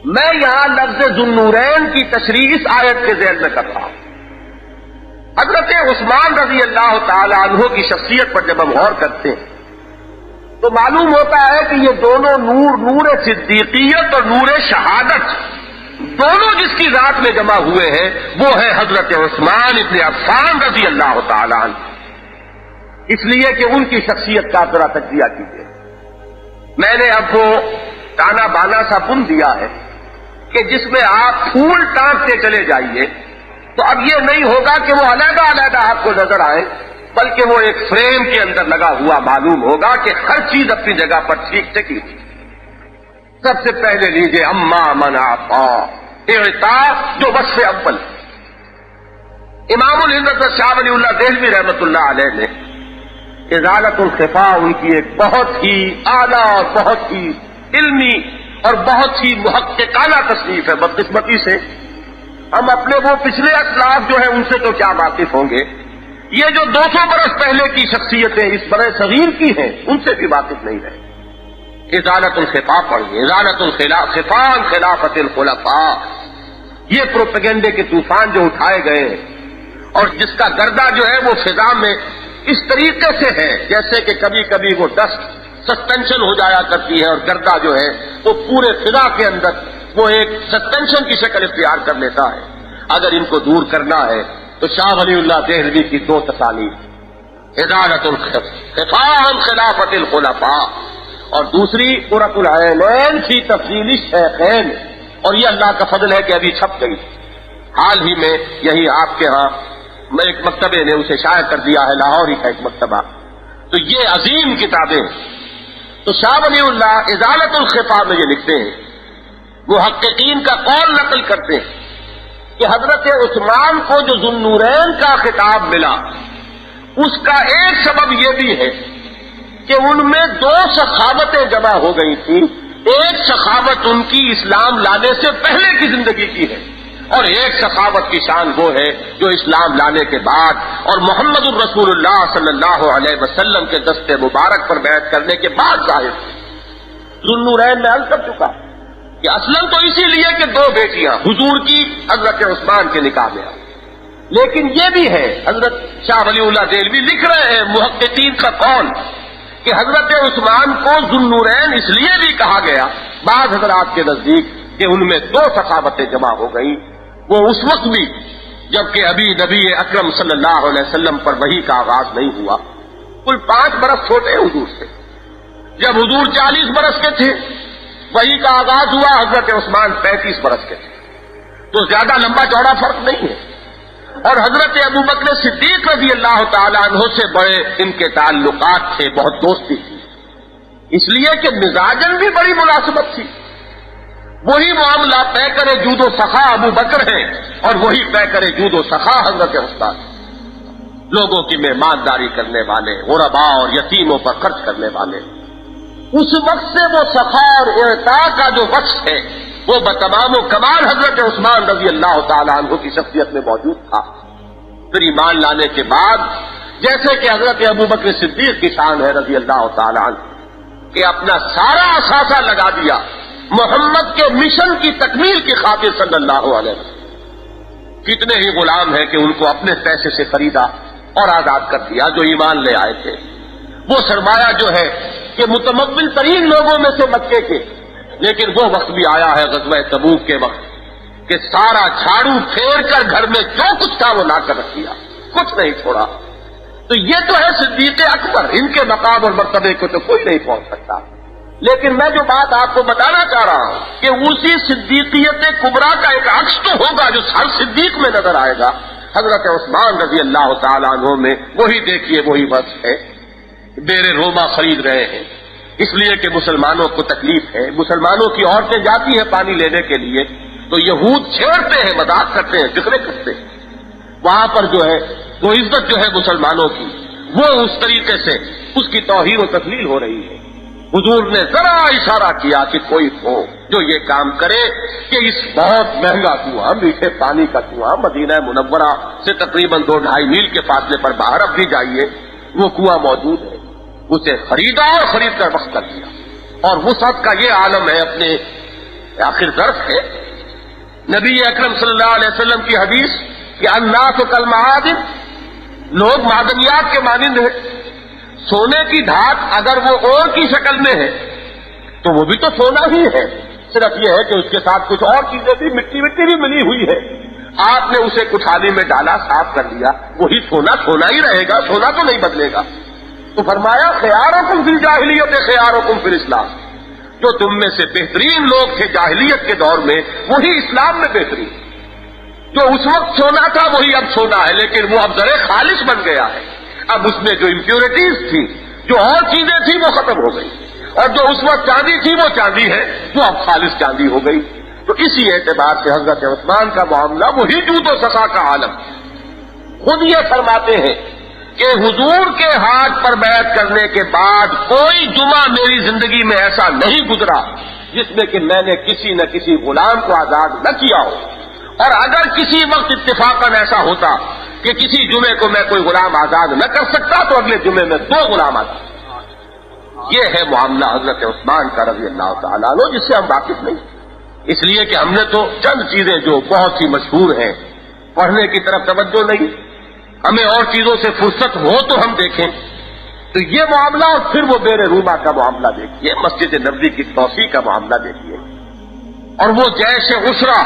میں یہاں لفظ ذو النورین کی تشریح اس آیت کے ذیل میں کر رہا ہوں. حضرت عثمان رضی اللہ تعالی عنہ کی شخصیت پر جب ہم غور کرتے ہیں تو معلوم ہوتا ہے کہ یہ دونوں نور، نور صدیقیت اور نور شہادت، دونوں جس کی ذات میں جمع ہوئے ہیں وہ ہے حضرت عثمان ابن عفان رضی اللہ تعالی عنہ۔ اس لیے کہ ان کی شخصیت کا ذرا تجزیہ کیجیے۔ میں نے اب وہ تانا بانا سا بن دیا ہے کہ جس میں آپ پھول ٹانکتے چلے جائیے تو اب یہ نہیں ہوگا کہ وہ علیحدہ علیحدہ آپ کو نظر آئے، بلکہ وہ ایک فریم کے اندر لگا ہوا معلوم ہوگا کہ ہر چیز اپنی جگہ پر ٹھیک ٹکی تھی۔ سب سے پہلے لیجیے اما من اعطا، اعطاء جو وصف اول۔ امام الہند شاہ ولی اللہ دہلوی رحمۃ اللہ علیہ نے ازالت الخفا ان کی ایک بہت ہی اعلیٰ اور بہت ہی علمی اور بہت ہی محققانہ تصنیف ہے۔ بدقسمتی سے ہم اپنے وہ پچھلے اسلاف جو ہیں ان سے تو کیا واقف ہوں گے، یہ جو 200 برس پہلے کی شخصیتیں اس برے صغیر کی ہیں ان سے بھی واقف نہیں رہے۔ ازالت الخفا پڑھیے، ازالت الخفا خلافت الخلفاء۔ یہ پروپیگنڈے کے طوفان جو اٹھائے گئے ہیں اور جس کا گردہ جو ہے وہ فضا میں اس طریقے سے ہے جیسے کہ کبھی کبھی وہ ڈسٹ سسپینشن ہو جایا کرتی ہے اور گردہ جو ہے وہ پورے فضا کے اندر وہ ایک سسپینشن کی شکل اختیار کر لیتا ہے۔ اگر ان کو دور کرنا ہے تو شاہ ولی اللہ دہلوی کی 2 تصانیف، ازالت الخفا خلافت الخلفاء اور دوسری قرۃ العینین فی تفضیل الشیخین، اور یہ اللہ کا فضل ہے کہ ابھی چھپ گئی۔ حال ہی میں یہی آپ کے ہاں میں ایک مکتبے نے اسے شائع کر دیا ہے، لاہور ہی کا ایک مکتبہ۔ تو یہ عظیم کتابیں، تو شاہ ولی اللہ ازالت الخفا میں یہ لکھتے ہیں، محققین کا قول نقل کرتے ہیں کہ حضرت عثمان کو جو ذو النورین کا خطاب ملا اس کا ایک سبب یہ بھی ہے کہ ان میں 2 سخاوتیں جمع ہو گئی تھیں۔ ایک سخاوت ان کی اسلام لانے سے پہلے کی زندگی کی ہے اور ایک سخاوت کی شان وہ ہے جو اسلام لانے کے بعد اور محمد الرسول اللہ صلی اللہ علیہ وسلم کے دست مبارک پر بیعت کرنے کے بعد ظاہر ذو النورین میں عرض کر چکا کہ اصلاً تو اسی لیے کہ 2 بیٹیاں حضور کی حضرت عثمان کے نکاح میں آئی، لیکن یہ بھی ہے حضرت شاہ ولی اللہ دہلوی لکھ رہے ہیں محققین کا قول کہ حضرت عثمان کو ذو النورین اس لیے بھی کہا گیا بعض حضرات کے نزدیک کہ ان میں 2 سخاوتیں جمع ہو گئی، وہ اس وقت بھی جبکہ ابھی نبی اکرم صلی اللہ علیہ وسلم پر وحی کا آغاز نہیں ہوا، کل 5 برس چھوٹے حضور سے، جب حضور 40 برس کے تھے وحی کا آغاز ہوا، حضرت عثمان 35 برس کے تھے، تو زیادہ لمبا چوڑا فرق نہیں ہے۔ اور حضرت ابوبکر صدیق رضی اللہ تعالی عنہ سے بڑے ان کے تعلقات تھے، بہت دوستی تھی، اس لیے کہ مزاجن بھی بڑی مناسبت تھی۔ وہی معاملہ طے کرے جود و سخا ابو بکر ہیں اور وہی طے کرے جود و سخا حضرت عثمان، لوگوں کی مہمانداری کرنے والے، غرباء اور یتیموں پر خرچ کرنے والے۔ اس وقت سے وہ سخا اور اعطاء کا جو وصف ہے وہ بتمام و کمال حضرت عثمان رضی اللہ تعالیٰ عنہ کی شخصیت میں موجود تھا۔ پھر ایمان لانے کے بعد جیسے کہ حضرت ابوبکر صدیق کی شان ہے رضی اللہ تعالیٰ عنہ کہ اپنا سارا اثاثہ لگا دیا محمد کے مشن کی تکمیل کی خاطر صلی اللہ علیہ وسلم۔ کتنے ہی غلام ہیں کہ ان کو اپنے پیسے سے خریدا اور آزاد کر دیا جو ایمان لے آئے تھے۔ وہ سرمایہ جو ہے کہ متمول ترین لوگوں میں سے مکے کے، لیکن وہ وقت بھی آیا ہے غزوہ تبوک کے وقت کہ سارا جھاڑو پھیر کر گھر میں جو کچھ تھا وہ لا کر رکھ دیا، کچھ نہیں چھوڑا۔ تو یہ تو ہے صدیق اکبر، ان کے مقام اور مرتبے کو تو کوئی نہیں پہنچ سکتا۔ لیکن میں جو بات آپ کو بتانا چاہ رہا ہوں کہ اسی صدیقیت کبریٰ کا ایک عکس تو ہوگا جو ہر صدیق میں نظر آئے گا، حضرت عثمان رضی اللہ تعالیٰ عنہ میں وہی دیکھیے وہی وصف ہے۔ ڈیرے روما خرید رہے ہیں اس لیے کہ مسلمانوں کو تکلیف ہے، مسلمانوں کی عورتیں جاتی ہیں پانی لینے کے لیے تو یہود چھیڑتے ہیں، مذاق کرتے ہیں، فکرے کرتے ہیں، وہاں پر جو ہے وہ عزت جو ہے مسلمانوں کی وہ اس طریقے سے اس کی توہین و تذلیل ہو رہی ہے۔ حضور نے ذرا اشارہ کیا کہ کوئی ہو جو یہ کام کرے کہ اس بہت مہنگا کنواں، میٹھے پانی کا کنواں مدینہ منورہ سے تقریباً 2-2.5 میل کے فاصلے پر باہر اب بھی جائیے، وہ کنواں موجود ہے، اسے خریدا اور خرید کر وقف کر دیا۔ اور وسعت کا یہ عالم ہے اپنے آخر ظرف ہے۔ نبی اکرم صلی اللہ علیہ وسلم کی حدیث کہ الناس کالمعادن لوگ معدنیات کے مانند ہیں. سونے کی دھات اگر وہ اور کی شکل میں ہے تو وہ بھی تو سونا ہی ہے، صرف یہ ہے کہ اس کے ساتھ کچھ اور چیزیں بھی مٹی بھی ملی ہوئی ہے. آپ نے اسے کٹھانے میں ڈالا، صاف کر لیا، وہی سونا سونا ہی رہے گا، سونا تو نہیں بدلے گا. تو فرمایا خیارکم فی الجاہلیت خیارکم فی الاسلام، جو تم میں سے بہترین لوگ تھے جاہلیت کے دور میں وہی اسلام میں بہترین. جو اس وقت سونا تھا وہی اب سونا ہے، لیکن وہ اب زر خالص بن گیا ہے. اب اس میں جو امپیورٹیز تھی، جو اور چیزیں تھیں وہ ختم ہو گئی، اور جو اس وقت چاندی تھی وہ چاندی ہے جو اب خالص چاندی ہو گئی. تو اسی اعتبار سے حضرت عثمان کا معاملہ وہی جود و سخا کا عالم. خود یہ فرماتے ہیں کہ حضور کے ہاتھ پر بیعت کرنے کے بعد کوئی جمعہ میری زندگی میں ایسا نہیں گزرا جس میں کہ میں نے کسی نہ کسی غلام کو آزاد نہ کیا ہو. اور اگر کسی وقت اتفاقاً ایسا ہوتا کہ کسی جمعے کو میں کوئی غلام آزاد نہ کر سکتا تو اگلے جمعے میں 2 غلام آزاد. یہ ہے معاملہ حضرت عثمان کا رضی اللہ تعالیٰ عنہ، جس سے ہم واقف نہیں، اس لیے کہ ہم نے تو چند چیزیں جو بہت سی مشہور ہیں پڑھنے کی طرف توجہ نہیں. ہمیں اور چیزوں سے فرصت ہو تو ہم دیکھیں. تو یہ معاملہ اور پھر وہ بیر روما کا معاملہ دیکھیے، مسجد نبوی کی توسیع کا معاملہ دیکھیے، اور وہ جیش عشرہ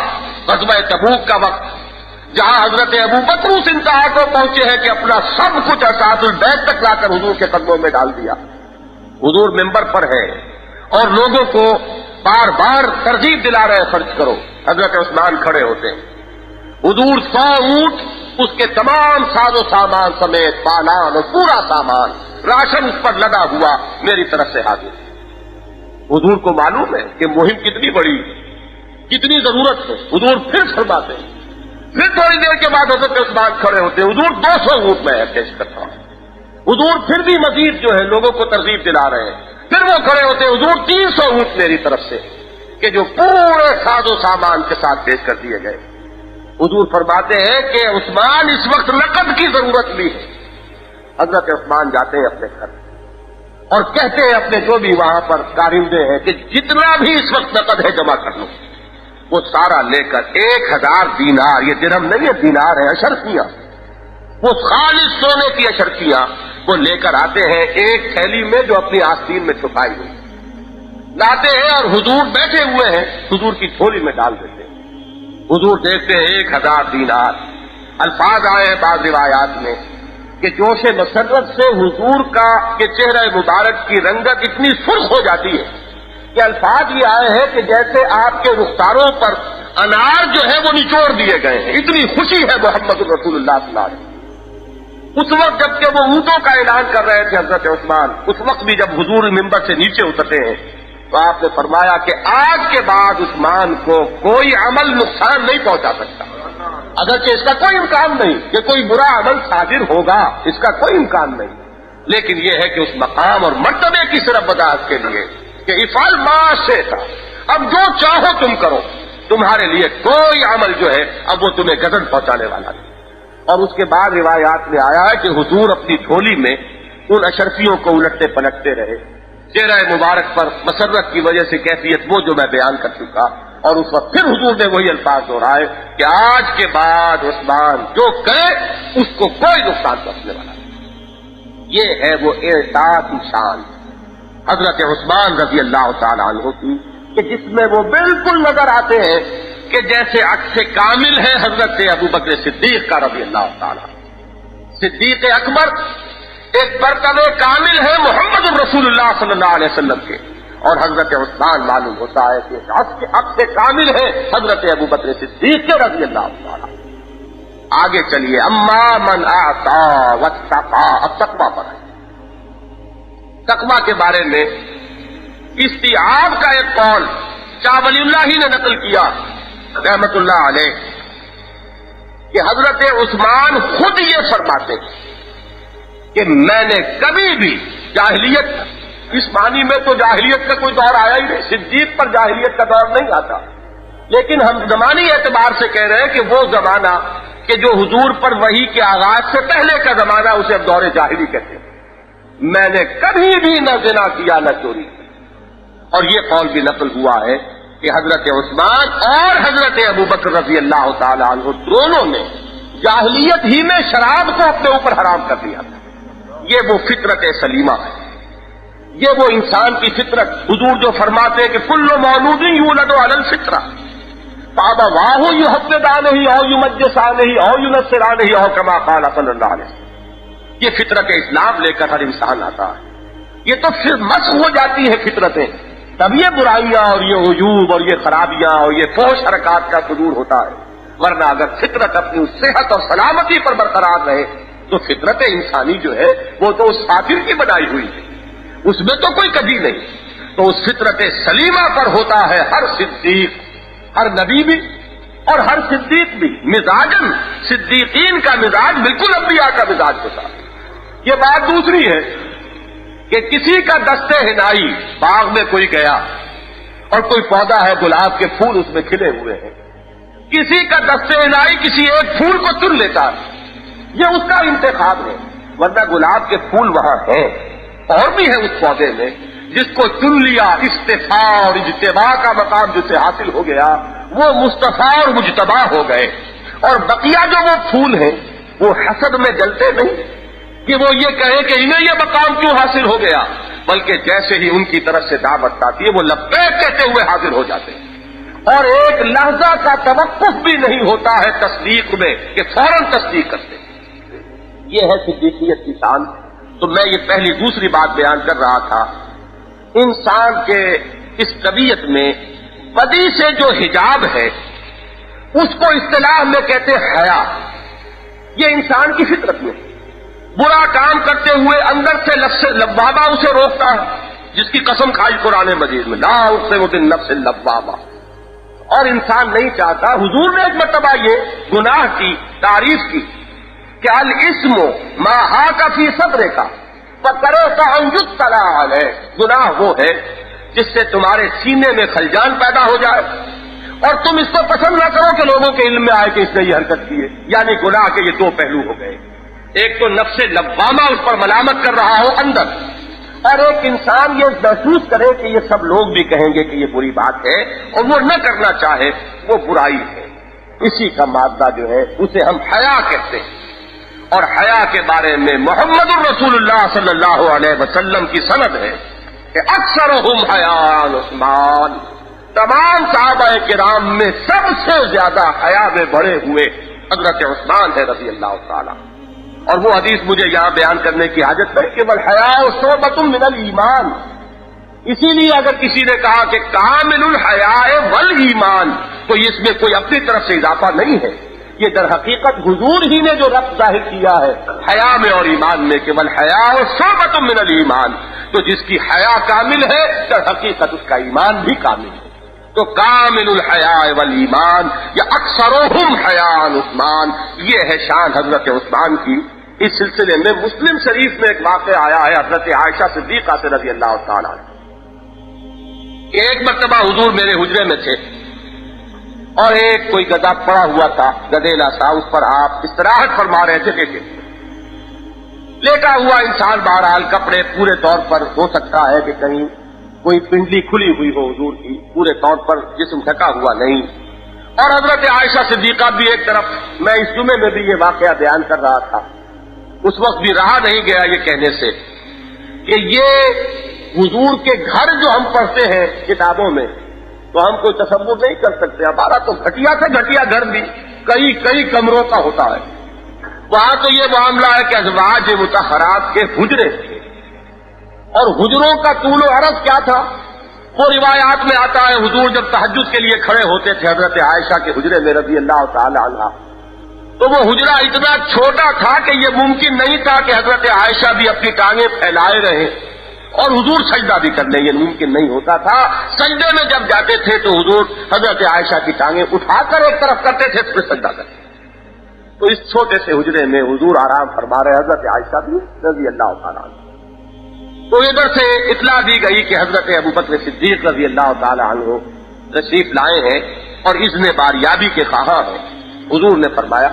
غزوہ تبوک کا وقت جہاں حضرت ابو بکر اس انتہا کو پہنچے ہیں کہ اپنا سب کچھ اساس البیت تک لا کر حضور کے قدموں میں ڈال دیا. حضور ممبر پر ہے اور لوگوں کو بار بار ترغیب دلا رہے خرچ کرو. حضرت عثمان کھڑے ہوتے ہیں. حضور 100 اونٹ اس کے تمام ساز و سامان سمیت پالان اور پورا سامان راشن اس پر لدا ہوا میری طرف سے حاضر. حضور کو معلوم ہے کہ مہم کتنی بڑی، کتنی ضرورت ہے. حضور پھر فرماتے ہیں. پھر تھوڑی دیر کے بعد حضرت عثمان کھڑے ہوتے ہیں. حضور 200 اونٹ میں پیش کرتا ہوں. حضور پھر بھی مزید جو ہے لوگوں کو ترغیب دلا رہے ہیں. پھر وہ کھڑے ہوتے ہیں. حضور 300 اونٹ میری طرف سے کہ جو پورے ساز و سامان کے ساتھ پیش کر دیے گئے. حضور فرماتے ہیں کہ عثمان اس وقت نقد کی ضرورت بھی ہے. حضرت عثمان جاتے ہیں اپنے گھر اور کہتے ہیں اپنے جو بھی وہاں پر کارندے ہیں کہ جتنا بھی اس وقت نقد ہے جمع کر لو. وہ سارا لے کر 1000 دینار، یہ درہم نہیں ہے دینار ہے، اشرفیاں، وہ خالص سونے کی اشرفیاں وہ لے کر آتے ہیں ایک تھیلی میں جو اپنی آستین میں چھپائی ہوئی لاتے ہیں اور حضور بیٹھے ہوئے ہیں حضور کی جھولی میں ڈال دیتے ہیں. حضور دیکھتے ہیں 1000 دینار. الفاظ آئے ہیں بعض روایات میں کہ جوش مسرت سے حضور کا کہ چہرہ مبارک کی رنگت اتنی سرخ ہو جاتی ہے کہ الفاظ یہ آئے ہیں کہ جیسے آپ کے رخساروں پر انار جو ہے وہ نچوڑ دیے گئے ہیں. اتنی خوشی ہے محمد رسول اللہ صلی اللہ علیہ وسلم. اس وقت جب کہ وہ اونٹوں کا اعلان کر رہے تھے حضرت عثمان، اس وقت بھی جب حضور ممبر سے نیچے اترتے ہیں تو آپ نے فرمایا کہ آج کے بعد عثمان کو کوئی عمل نقصان نہیں پہنچا سکتا. اگرچہ اس کا کوئی امکان نہیں کہ کوئی برا عمل صادر ہوگا، اس کا کوئی امکان نہیں، لیکن یہ ہے کہ اس مقام اور مرتبے کی صرف وضاحت کے لیے کہ افعل ما شئت، اب جو چاہو تم کرو، تمہارے لیے کوئی عمل جو ہے اب وہ تمہیں گزن پہنچانے والا نہیں. اور اس کے بعد روایات میں آیا ہے کہ حضور اپنی جھولی میں ان اشرفیوں کو الٹتے پلٹتے رہے. چہرہ مبارک پر مسرت کی وجہ سے کیفیت وہ جو میں بیان کر چکا، اور اس وقت پھر حضور نے وہی الفاظ دہرائے کہ آج کے بعد عثمان جو کرے اس کو کوئی نقصان پہنچنے والا نہیں. یہ ہے وہ اعتاد شان حضرت عثمان رضی اللہ تعالیٰ عنہ کی کہ جس میں وہ بالکل نظر آتے ہیں کہ جیسے عکس کامل ہے حضرت ابو بکر صدیق کا رضی اللہ تعالیٰ. صدیق اکبر ایک مرتبہ کامل ہے محمد رسول اللہ صلی اللہ علیہ وسلم کے، اور حضرت عثمان معلوم ہوتا ہے کہ عکس کامل ہے حضرت ابو بکر صدیق کے رضی اللہ تعالیٰ. آگے چلیے. اما من اعطا واتقا، اب تقویٰ پر ہے. تقویٰ کے بارے میں استیعاب کا ایک قول شاہ ولی اللہ ہی نے نقل کیا رحمت اللہ علیہ کہ حضرت عثمان خود یہ فرماتے کہ میں نے کبھی بھی جاہلیت، اس معنی میں تو جاہلیت کا کوئی دور آیا ہی نہیں، صدیق پر جاہلیت کا دور نہیں آتا، لیکن ہم زمانی اعتبار سے کہہ رہے ہیں کہ وہ زمانہ کہ جو حضور پر وحی کے آغاز سے پہلے کا زمانہ اسے اب دور جاہلی کہتے ہیں. میں نے کبھی بھی نہ زنا کیا نہ چوری کی. اور یہ قول بھی نقل ہوا ہے کہ حضرت عثمان اور حضرت ابو بکر رضی اللہ تعالی عنہ دونوں نے جاہلیت ہی میں شراب کو اپنے اوپر حرام کر دیا تھا. یہ وہ فطرت سلیمہ ہے، یہ وہ انسان کی فطرت. حضور جو فرماتے ہیں کہ کل مولود یولد علی الفطرہ فابواہ یحودانہ او یمجسانہ او ینصرانہ او کما قال صلی اللہ علیہ وسلم. یہ فطرت اسلام لے کر ہر انسان آتا ہے. یہ تو پھر مسخ ہو جاتی ہے فطرتیں، تب یہ برائیاں اور یہ عیوب اور یہ خرابیاں اور یہ فحش حرکات کا صدور ہوتا ہے. ورنہ اگر فطرت اپنی صحت اور سلامتی پر برقرار رہے تو فطرت انسانی جو ہے وہ تو اس فاطر کی بنائی ہوئی ہے، اس میں تو کوئی کمی نہیں. تو اس فطرت سلیمہ پر ہوتا ہے ہر صدیق، ہر نبی بھی اور ہر صدیق بھی. مزاجن صدیقین کا مزاج بالکل انبیاء کا مزاج ہوتا ہے. یہ بات دوسری ہے کہ کسی کا دستے ہنائی باغ میں کوئی گیا اور کوئی پودا ہے گلاب کے پھول اس میں کھلے ہوئے ہیں، کسی کا دستے ہنائی کسی ایک پھول کو چن لیتا ہے، یہ اس کا انتخاب ہے. ورنہ گلاب کے پھول وہاں ہیں اور بھی ہیں اس پودے میں. جس کو چن لیا استفاء اور اجتباء کا مقام جسے حاصل ہو گیا وہ مصطفیٰ اور مجتبیٰ ہو گئے. اور بقیہ جو وہ پھول ہیں وہ حسد میں جلتے نہیں کہ وہ یہ کہے کہ انہیں یہ مقام کیوں حاصل ہو گیا، بلکہ جیسے ہی ان کی طرف سے دعوت آتی ہے وہ لبیک کہتے ہوئے حاضر ہو جاتے ہیں. اور ایک لحظہ کا توقف بھی نہیں ہوتا ہے تصدیق میں کہ فوراً تصدیق کرتے ہیں. یہ ہے صدیقیت کی شان. تو میں یہ پہلی دوسری بات بیان کر رہا تھا، انسان کے اس طبیعت میں بدی سے جو حجاب ہے اس کو اصطلاح میں کہتے ہیں حیا. یہ انسان کی فطرت میں برا کام کرتے ہوئے اندر سے نفس لوامہ اسے روکتا ہے، جس کی قسم کھائی قرآن مجید میں لا اقسم بالنفس اللوامہ. اور انسان نہیں چاہتا. حضور نے ایک مرتبہ یہ گناہ کی تعریف کی کہ الاسم ما حاک فی صدر کا فکرہت ان یبتلی علیہ. گناہ وہ ہے جس سے تمہارے سینے میں خلجان پیدا ہو جائے اور تم اس کو پسند نہ کرو کہ لوگوں کے علم میں آئے کہ اس نے یہ حرکت کی ہے. یعنی گناہ کے یہ دو پہلو ہو گئے، ایک تو نفس لوامہ اس پر ملامت کر رہا ہو اندر، اور ایک انسان یہ محسوس کرے کہ یہ سب لوگ بھی کہیں گے کہ یہ بری بات ہے اور وہ نہ کرنا چاہے، وہ برائی ہے. اسی کا مادہ جو ہے اسے ہم حیا کہتے ہیں. اور حیا کے بارے میں محمد الرسول اللہ صلی اللہ علیہ وسلم کی سند ہے کہ اکثرہم حیاء عثمان. تمام صحابہ کرام میں سب سے زیادہ حیا میں بڑھے ہوئے حضرت عثمان ہے رضی اللہ تعالی. اور وہ حدیث مجھے یہاں بیان کرنے کی حاجت ہے کہ والحیاء شعبۃ من الایمان. اسی لیے اگر کسی نے کہا کہ کامل الحیاء والایمان تو اس میں کوئی اپنی طرف سے اضافہ نہیں ہے. یہ در حقیقت حضور ہی نے جو ربط ظاہر کیا ہے حیا میں اور ایمان میں کہ والحیاء شعبۃ من الایمان، تو جس کی حیا کامل ہے در حقیقت اس کا ایمان بھی کامل ہے. تو کامل الحیاء والایمان یا اکثرہم حیاء عثمان، یہ ہے شان حضرت عثمان کی. اس سلسلے میں مسلم شریف میں ایک واقعہ آیا ہے حضرت عائشہ صدیقہ سے رضی اللہ تعالیٰ عنہ. ایک مرتبہ حضور میرے حجرے میں تھے اور ایک کوئی گدا پڑا ہوا تھا، گدیلا تھا، اس پر آپ استراحت فرما رہے تھے. لیٹا ہوا انسان بہرحال کپڑے پورے طور پر ہو سکتا ہے کہ کہیں کوئی پنڈلی کھلی ہوئی ہو حضور کی، پورے طور پر جسم ڈھکا ہوا نہیں. اور حضرت عائشہ صدیقہ بھی ایک طرف. میں اس جمعے میں بھی یہ واقعہ بیان کر رہا تھا. اس وقت بھی رہا نہیں گیا یہ کہنے سے کہ یہ حضور کے گھر جو ہم پڑھتے ہیں کتابوں میں تو ہم کوئی تصور نہیں کر سکتے. ہمارا تو گھٹیا سے گھٹیا گھر بھی کئی کمروں کا ہوتا ہے. وہاں تو یہ معاملہ ہے کہ ازواج مطہرات کے حجرے تھے. اور حجروں کا طول و عرض کیا تھا وہ روایات میں آتا ہے. حضور جب تہجد کے لیے کھڑے ہوتے تھے حضرت عائشہ کے حجرے میں رضی اللہ تعالی عنہا، تو وہ حجرہ اتنا چھوٹا تھا کہ یہ ممکن نہیں تھا کہ حضرت عائشہ بھی اپنی ٹانگیں پھیلائے رہیں اور حضور سجدہ بھی کر لیں. یہ ممکن نہیں ہوتا تھا. سجدے میں جب جاتے تھے تو حضور حضرت عائشہ کی ٹانگیں اٹھا کر ایک طرف کرتے تھے پھر سجدہ کرتے. تو اس چھوٹے سے حجرے میں حضور آرام فرما رہے، حضرت عائشہ بھی رضی اللہ تعالیٰ عنہ. تو ادھر سے اطلاع دی گئی کہ حضرت ابوبکر صدیق رضی اللہ تعالیٰ عنہ تشریف لائے ہیں اور اذن باریابی کے خواہاں ہیں. حضور نے فرمایا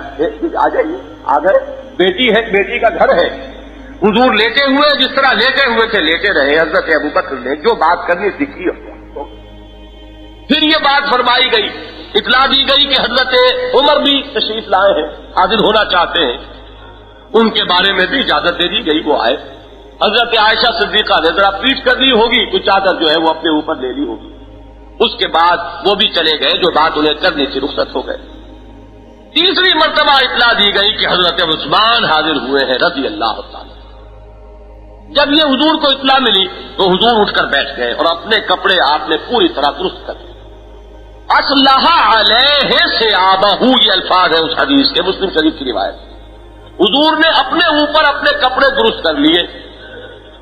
آ جائیے. آ گئے. بیٹی ہے، بیٹی کا گھر ہے. حضور لیٹے ہوئے جس طرح لیٹے ہوئے تھے لیٹے رہے. حضرت ابوبکر نے جو بات کرنی سیکھی. پھر یہ بات فرمائی گئی اطلاع دی گئی کہ حضرت عمر بھی تشریف لائے ہیں، حاضر ہونا چاہتے ہیں، ان کے بارے میں بھی اجازت دے دی گئی، وہ آئے۔ حضرت عائشہ صدیقہ نے ذرا پیٹ کر لی ہوگی، تو چادر جو ہے وہ اپنے اوپر لے لی ہوگی، اس کے بعد وہ بھی چلے گئے، جو بات انہیں کرنی تھی رخصت ہو گئے۔ تیسری مرتبہ اطلاع دی گئی کہ حضرت عثمان حاضر ہوئے ہیں رضی اللہ تعالی۔ جب یہ حضور کو اطلاع ملی تو حضور اٹھ کر بیٹھ گئے اور اپنے کپڑے آپ نے پوری طرح درست کر دیے۔ اصلح علیہ ثیابہ، یہ الفاظ ہے اس حدیث کے، مسلم شریف کی روایت۔ حضور نے اپنے اوپر اپنے کپڑے درست کر لیے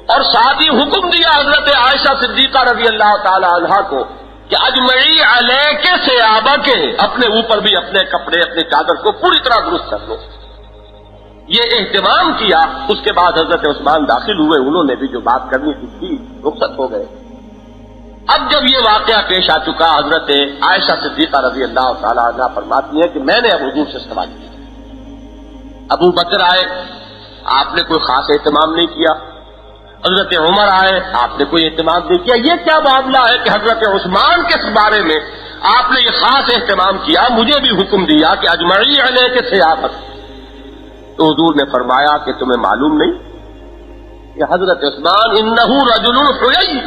اور ساتھ ہی حکم دیا حضرت عائشہ صدیقہ رضی اللہ تعالی عنہا کو کہ اجمعی علیک ثیابہ کے، اپنے اوپر بھی اپنے کپڑے اپنے چادر کو پوری طرح درست کر لو۔ یہ اہتمام کیا۔ اس کے بعد حضرت عثمان داخل ہوئے، انہوں نے بھی جو بات کرنی تھی رخصت ہو گئے۔ اب جب یہ واقعہ پیش آ چکا، حضرت عائشہ صدیقہ رضی اللہ تعالی عنہا فرماتی ہے کہ میں نے اب حضور سے سوال کیا، ابو بکر آئے، آپ نے کوئی خاص اہتمام نہیں کیا، حضرت عمر آئے، آپ نے کوئی اہتمام نہیں کیا، یہ کیا معاملہ ہے کہ حضرت عثمان کے بارے میں آپ نے یہ خاص اہتمام کیا، مجھے بھی حکم دیا کہ اجمعی علیہ کے سیابت۔ تو حضور نے فرمایا کہ تمہیں معلوم نہیں کہ حضرت عثمان انہ رجل حیی،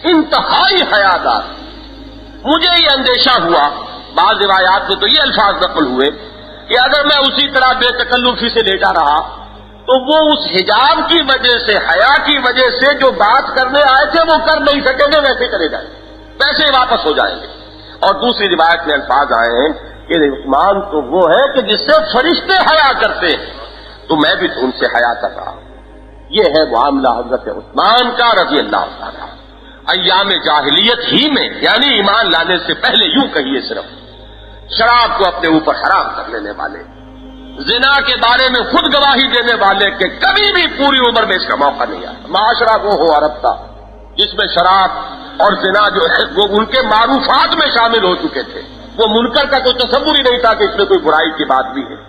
انتہائی حیادار۔ مجھے یہ اندیشہ ہوا، بعض روایات میں تو یہ الفاظ نقل ہوئے کہ اگر میں اسی طرح بے تکلفی سے لیٹا رہا تو وہ اس حجاب کی وجہ سے، حیا کی وجہ سے جو بات کرنے آئے تھے وہ کر نہیں سکیں گے، ویسے چلے جائیں گے، ویسے واپس ہو جائیں گے۔ اور دوسری روایت میں الفاظ آئے ہیں کہ عثمان تو وہ ہے کہ جس سے فرشتے حیا کرتے ہیں، تو میں بھی ان سے حیا کر رہا ہوں۔ یہ ہے معاملہ حضرت عثمان کا رضی اللہ تعالیٰ۔ ایام جاہلیت ہی میں، یعنی ایمان لانے سے پہلے، یوں کہیے صرف شراب کو اپنے اوپر حرام کر لینے والے، زنا کے بارے میں خود گواہی دینے والے کہ کبھی بھی پوری عمر میں اس کا موقع نہیں آیا۔ معاشرہ وہ ہو عرب کا جس میں شراب اور زنا جو ہے وہ ان کے معروفات میں شامل ہو چکے تھے، وہ منکر کا کوئی تصور ہی نہیں تھا کہ اس میں کوئی برائی کی بات بھی ہے۔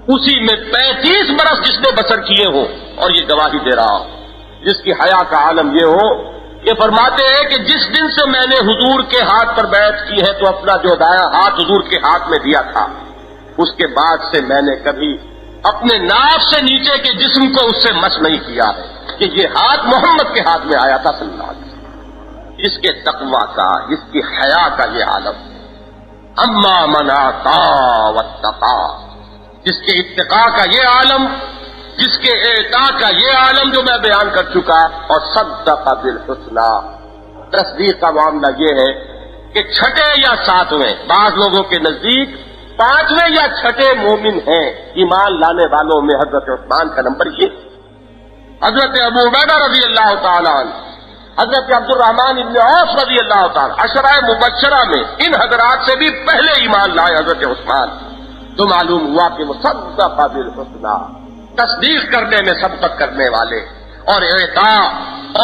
اسی میں 35 برس جس نے بسر کیے ہوں اور یہ گواہی دے رہا ہو، جس کی حیا کا عالم یہ ہو کہ فرماتے ہیں کہ جس دن سے میں نے حضور کے ہاتھ پر بیعت کی ہے تو اپنا جو دایاں ہاتھ حضور کے ہاتھ میں دیا تھا، اس کے بعد سے میں نے کبھی اپنے ناف سے نیچے کے جسم کو اس سے مس نہیں کیا ہے کہ یہ ہاتھ محمد کے ہاتھ میں آیا تھا صلی اللہ علیہ وسلم۔ جس کے تقویٰ کا، جس کی حیا کا یہ عالم، اما من آتا واتقا، جس کے اتقاء کا یہ عالم، جس کے اعطاء کا یہ عالم جو میں بیان کر چکا، اور صدق بالحسنی، تصدیق کا معاملہ یہ ہے کہ چھٹے یا ساتویں، بعض لوگوں کے نزدیک 5ویں یا چھٹے مومن ہیں ایمان لانے والوں میں حضرت عثمان کا نمبر یہ، حضرت ابو عبیدہ رضی اللہ تعالی عنہ، حضرت عبد الرحمن بن عوف رضی اللہ تعالی، عشرہ مبشرہ میں ان حضرات سے بھی پہلے ایمان لائے حضرت عثمان۔ تو معلوم ہوا کہ وہ صدق بالحسنی، تصدیق کرنے میں سبقت کرنے والے، اور اعطاء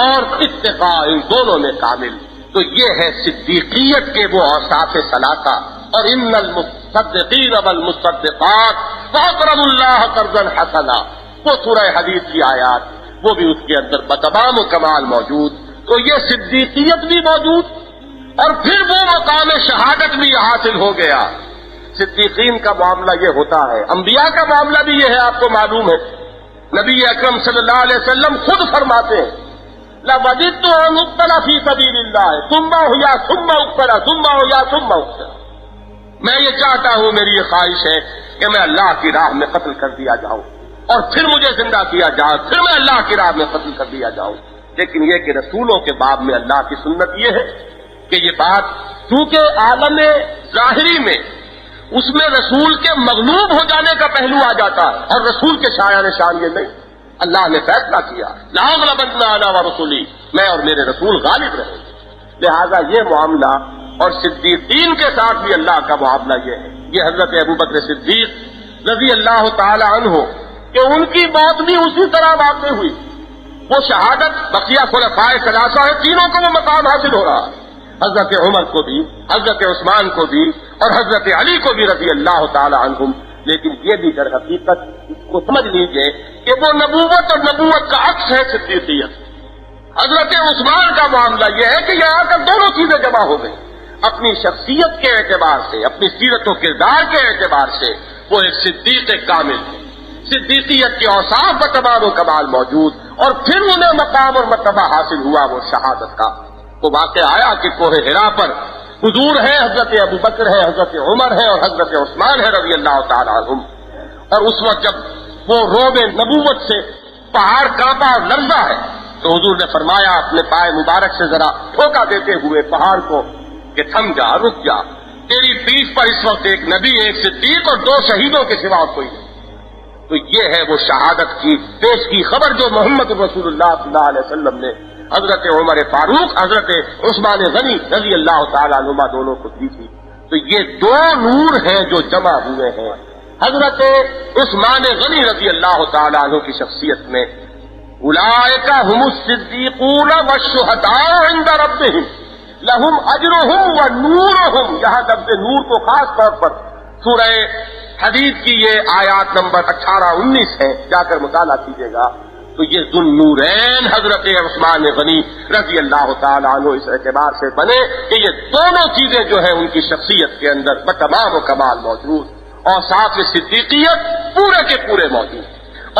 اور اتقاء ان دونوں میں کامل۔ تو یہ ہے صدیقیت کے وہ اوصاف ثلاثہ۔ اور ان المصدقین والمصدقات فاقرضوا اللہ قرضا حسنا، وہ سورہ حدیث کی آیات، وہ بھی اس کے اندر بتمام و کمال موجود۔ تو یہ صدیقیت بھی موجود، اور پھر وہ مقام شہادت بھی حاصل ہو گیا۔ صدیقین کا معاملہ یہ ہوتا ہے، انبیاء کا معاملہ بھی یہ ہے، آپ کو معلوم ہے۔ نبی اکرم صلی اللہ علیہ وسلم خود فرماتے ہیں لَوَجِدْتُ أَنْ أُقْتَلَ فِي سَبِيلِ اللَّهِ ثُمَّ أُحْيَا ثُمَّ أُقْتَلَ ثُمَّ أُحْيَا ثُمَّ أُقْتَلَ۔ میں یہ چاہتا ہوں، میری یہ خواہش ہے کہ میں اللہ کی راہ میں قتل کر دیا جاؤں اور پھر مجھے زندہ کیا جائے، پھر میں اللہ کی راہ میں قتل کر دیا جاؤں۔ لیکن یہ کہ رسولوں کے باب میں اللہ کی سنت یہ ہے کہ یہ بات چونکہ عالم ظاہری میں اس میں رسول کے مغلوب ہو جانے کا پہلو آ جاتا ہے، اور رسول کے شایع نشان یہ نہیں۔ اللہ نے فیصلہ کیا لَأَغْلَبَنَّ أَنَا وَرُسُلِي، میں اور میرے رسول غالب رہیں گے۔ لہذا یہ معاملہ، اور صدیقین کے ساتھ بھی اللہ کا معاملہ یہ ہے۔ یہ حضرت ابوبکر صدیق رضی اللہ تعالی عنہ کہ ان کی موت بھی اسی طرح واقع ہوئی، وہ شہادت بقیہ خلفائے ثلاثہ ہے، تینوں کو وہ مقام حاصل ہو رہا ہے، حضرت عمر کو بھی، حضرت عثمان کو بھی، اور حضرت علی کو بھی رضی اللہ تعالی عنہم۔ لیکن یہ بھی در حقیقت اس کو سمجھ لیجئے کہ وہ نبوت اور نبوت کا عکس ہے صدیقیت۔ حضرت عثمان کا معاملہ یہ ہے کہ یہاں کر دونوں چیزیں جمع ہو گئی، اپنی شخصیت کے اعتبار سے، اپنی سیرت و کردار کے اعتبار سے وہ ایک صدیق کامل ہے، صدیقیت کے اوصاف و تمام و کمال موجود، اور پھر انہیں مقام اور مرتبہ حاصل ہوا وہ شہادت کا۔ تو واقع آیا کہ کوہ حرا پر حضور ہے، حضرت ابو بکر ہے، حضرت عمر ہے اور حضرت عثمان ہے رضی اللہ تعالیٰ عنہم، اور اس وقت جب وہ روب نبوت سے پہاڑ کانپا اور لرزا ہے تو حضور نے فرمایا اپنے پائے مبارک سے ذرا ٹھوکا دیتے ہوئے پہاڑ کو کہ تھم جا، رک جا، تیری پیٹھ پر اس وقت ایک نبی، ایک صدیق اور 2 شہیدوں کے سوا اور کوئی نہیں۔ تو یہ ہے وہ شہادت کی پیش کی خبر جو محمد رسول اللہ صلی اللہ علیہ وسلم نے حضرت عمر فاروق، حضرت عثمان غنی رضی اللہ تعالیٰ عنہما دونوں کو دی تھی۔ تو یہ 2 نور ہیں جو جمع ہوئے ہیں حضرت عثمان غنی رضی اللہ تعالیٰ عنہ کی شخصیت میں۔ اولئک هم الصدیقون والشہداء عند ربہم لہم اجرہم ونورہم، یہاں لفظ نور کو خاص طور پر سورہ حدید کی یہ آیات نمبر 18-19 ہے، جا کر مطالعہ کیجیے گا۔ تو یہ ذو النورین حضرت عثمان غنی رضی اللہ تعالیٰ عنہ اس اعتبار سے بنے کہ یہ دونوں چیزیں جو ہیں ان کی شخصیت کے اندر بتمام و کمال موجود، اور ساتھ میں صدیقیت پورے کے پورے موجود،